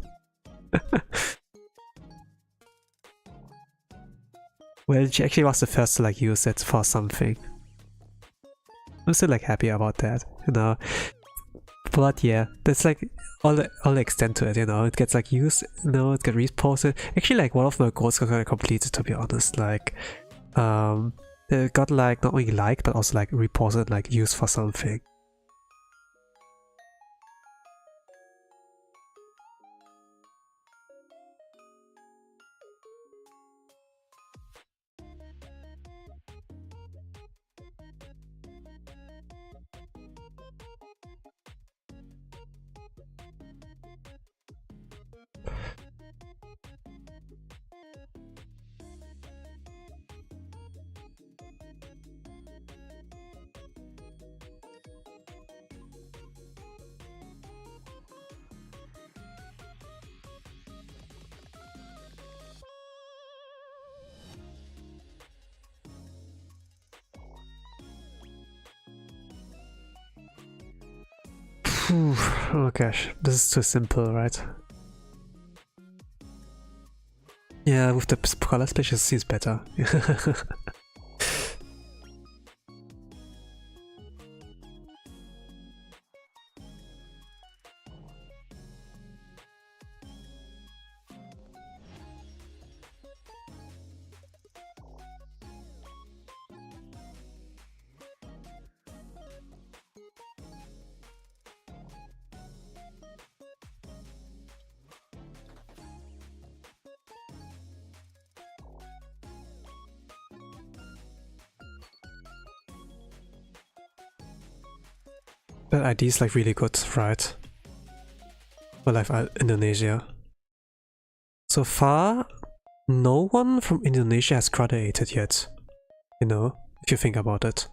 Well, she actually was the first to like use it for something. I'm still like happy about that, you know. But yeah, that's like all the extent to it, you know. It gets like used, you know, it gets reposted. Actually, like one of my goals got completed, to be honest. Like, it got like not only liked but also like reposted, like used for something. Oh gosh, this is too simple, right? Yeah, with the color splash it seems better. That ID is like really good, right? For Life Indonesia. So far, no one from Indonesia has graduated yet. You know, if you think about it.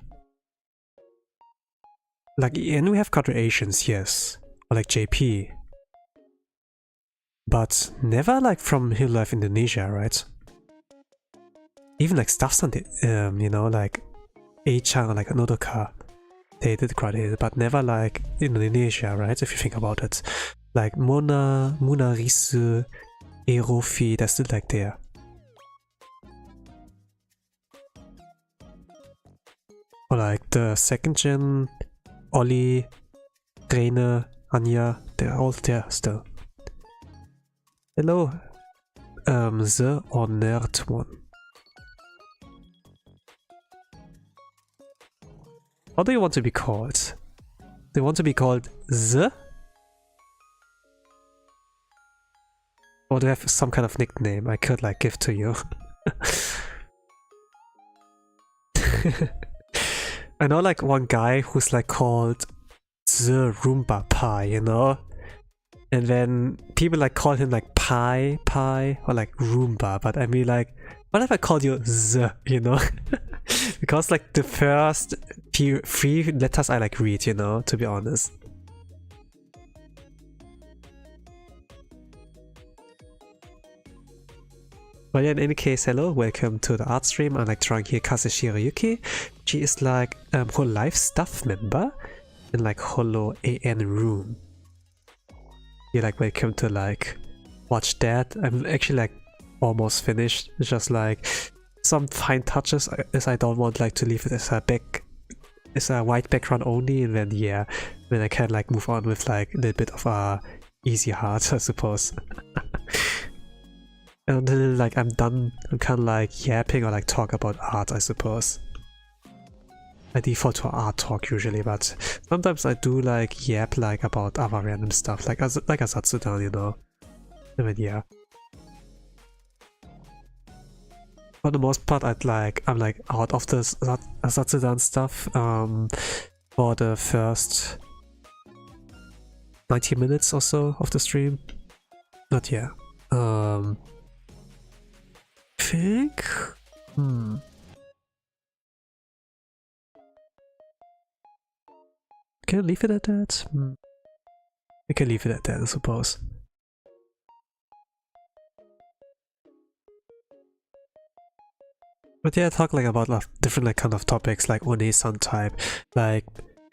Like EN we have graduations, yes. Or like JP. But never like from Real Life Indonesia, right? Even like Staffson did, you know, like A-chan or like Nodoka. They did graduate, but never like Indonesia, right? If you think about it. Like Mona, Risu, Erofi, they're still like there. Or like the second gen, Ollie, Reine, Anya, they're all there still. Hello, the or nerd one. How do you want to be called? Do you want to be called the? Or do you have some kind of nickname I could like give to you? I know like one guy who's like called the Roomba Pie, you know? And then people like call him like Pie, or like Roomba, but I mean like, what if I called you the, you know? Because like the first three letters I like read, you know, to be honest. But yeah, in any case, hello, welcome to the art stream. I'm like drawing here Kazeshiro Yuki. She is like whole life staff member in like HoloAN room. You're like welcome to like watch that. I'm actually like almost finished. It's just like some fine touches as I don't want like to leave it as a white background only, and then yeah, then I can like move on with like a little bit of a easy art, I suppose. And until like I'm done, I'm kind of like yapping or like talk about art, I suppose. I default to art talk usually, but sometimes I do like yap like about other random stuff, like a Satsudan, you know. I mean, yeah. For the most part, I'm like out of the Satsudan stuff for the first 90 minutes or so of the stream. But yeah, think. Can I leave it at that? I can leave it at that, I suppose. But yeah, I talk like about different like kind of topics like Onee-san type. Like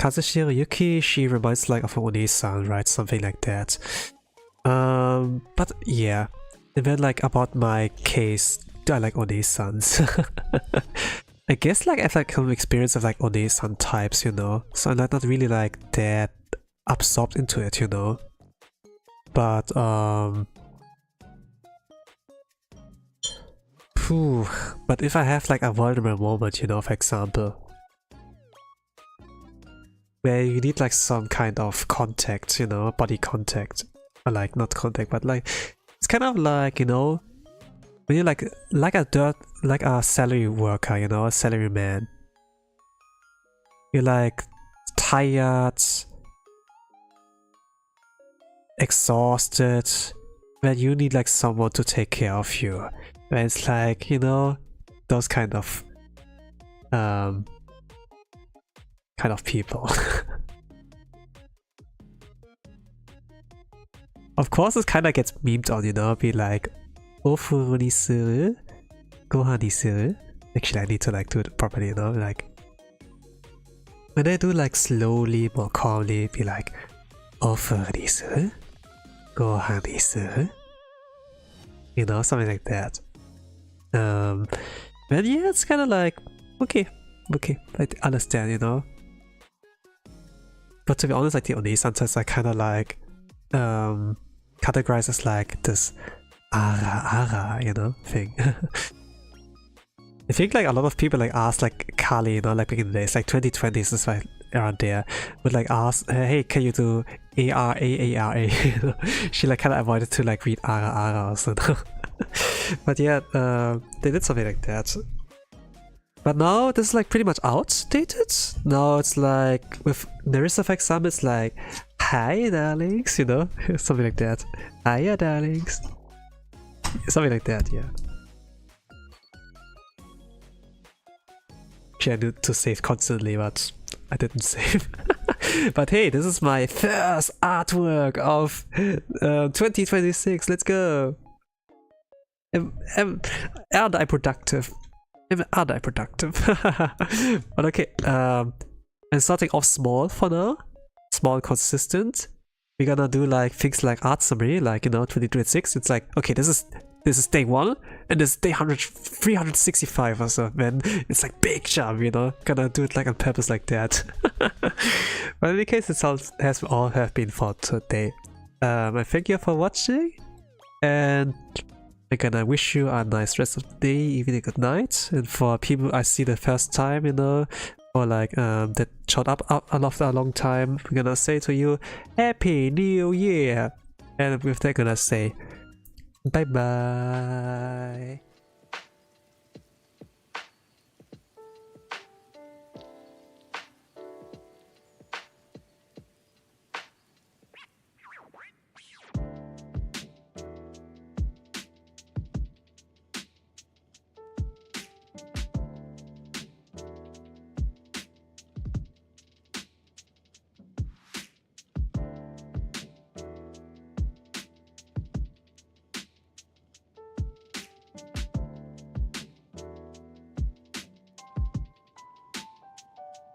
Kazeshiro Yuki, she reminds like of Onee-san, right? Something like that. But yeah. And then like about my case, do I like Onee-sans? I guess like I've like some experience of like Onee-san types, you know. So I'm not really like that absorbed into it, you know. But but if I have like a vulnerable moment, you know, for example, where you need like some kind of contact, you know, body contact, or like not contact, but like it's kind of like, you know, when you're like a salary worker, you know, a salary man, you're like tired, exhausted, when you need like someone to take care of you. And it's like, you know, those kind of people. Of course, it kind of gets memed on, you know, be like, ofu ni suru, gohan ni suru. Actually, I need to like do it properly, you know, like when I do like slowly, more calmly, be like, ofu ni suru, gohan ni suru. You know, something like that. But yeah, it's kind of like, okay, I understand, you know. But to be honest, like the Onee-san are kind of like categorized as like this ara, you know, thing. I think like a lot of people like ask like Kali, you know, like back in the days, like 2020s is like around there, would like ask, hey, can you do ARA? You know? She like kind of avoided to like read ara also. But yeah, they did something like that. But now this is like pretty much outdated. Now it's like with Nerissa, for example, it's like, hi darlings, you know, something like that. Hiya darlings. Something like that, yeah. Actually, I need to save constantly, but I didn't save. But hey, this is my first artwork of 2026. Let's go. Aren't I productive? But okay, I'm starting off small for now. Small, consistent. We're gonna do like things like art summary, like, you know, 2026. It's like, okay, this is day 1 and this is day 365 or so, man. It's like big jump, you know. Gonna do it like on purpose like that. But in any case, it has all have been for today. I thank you for watching, and I'm gonna wish you a nice rest of the day, evening, good night. And for people I see the first time, you know, or like that showed up after a long time, we're gonna say to you, Happy New Year! And with that, gonna say bye bye.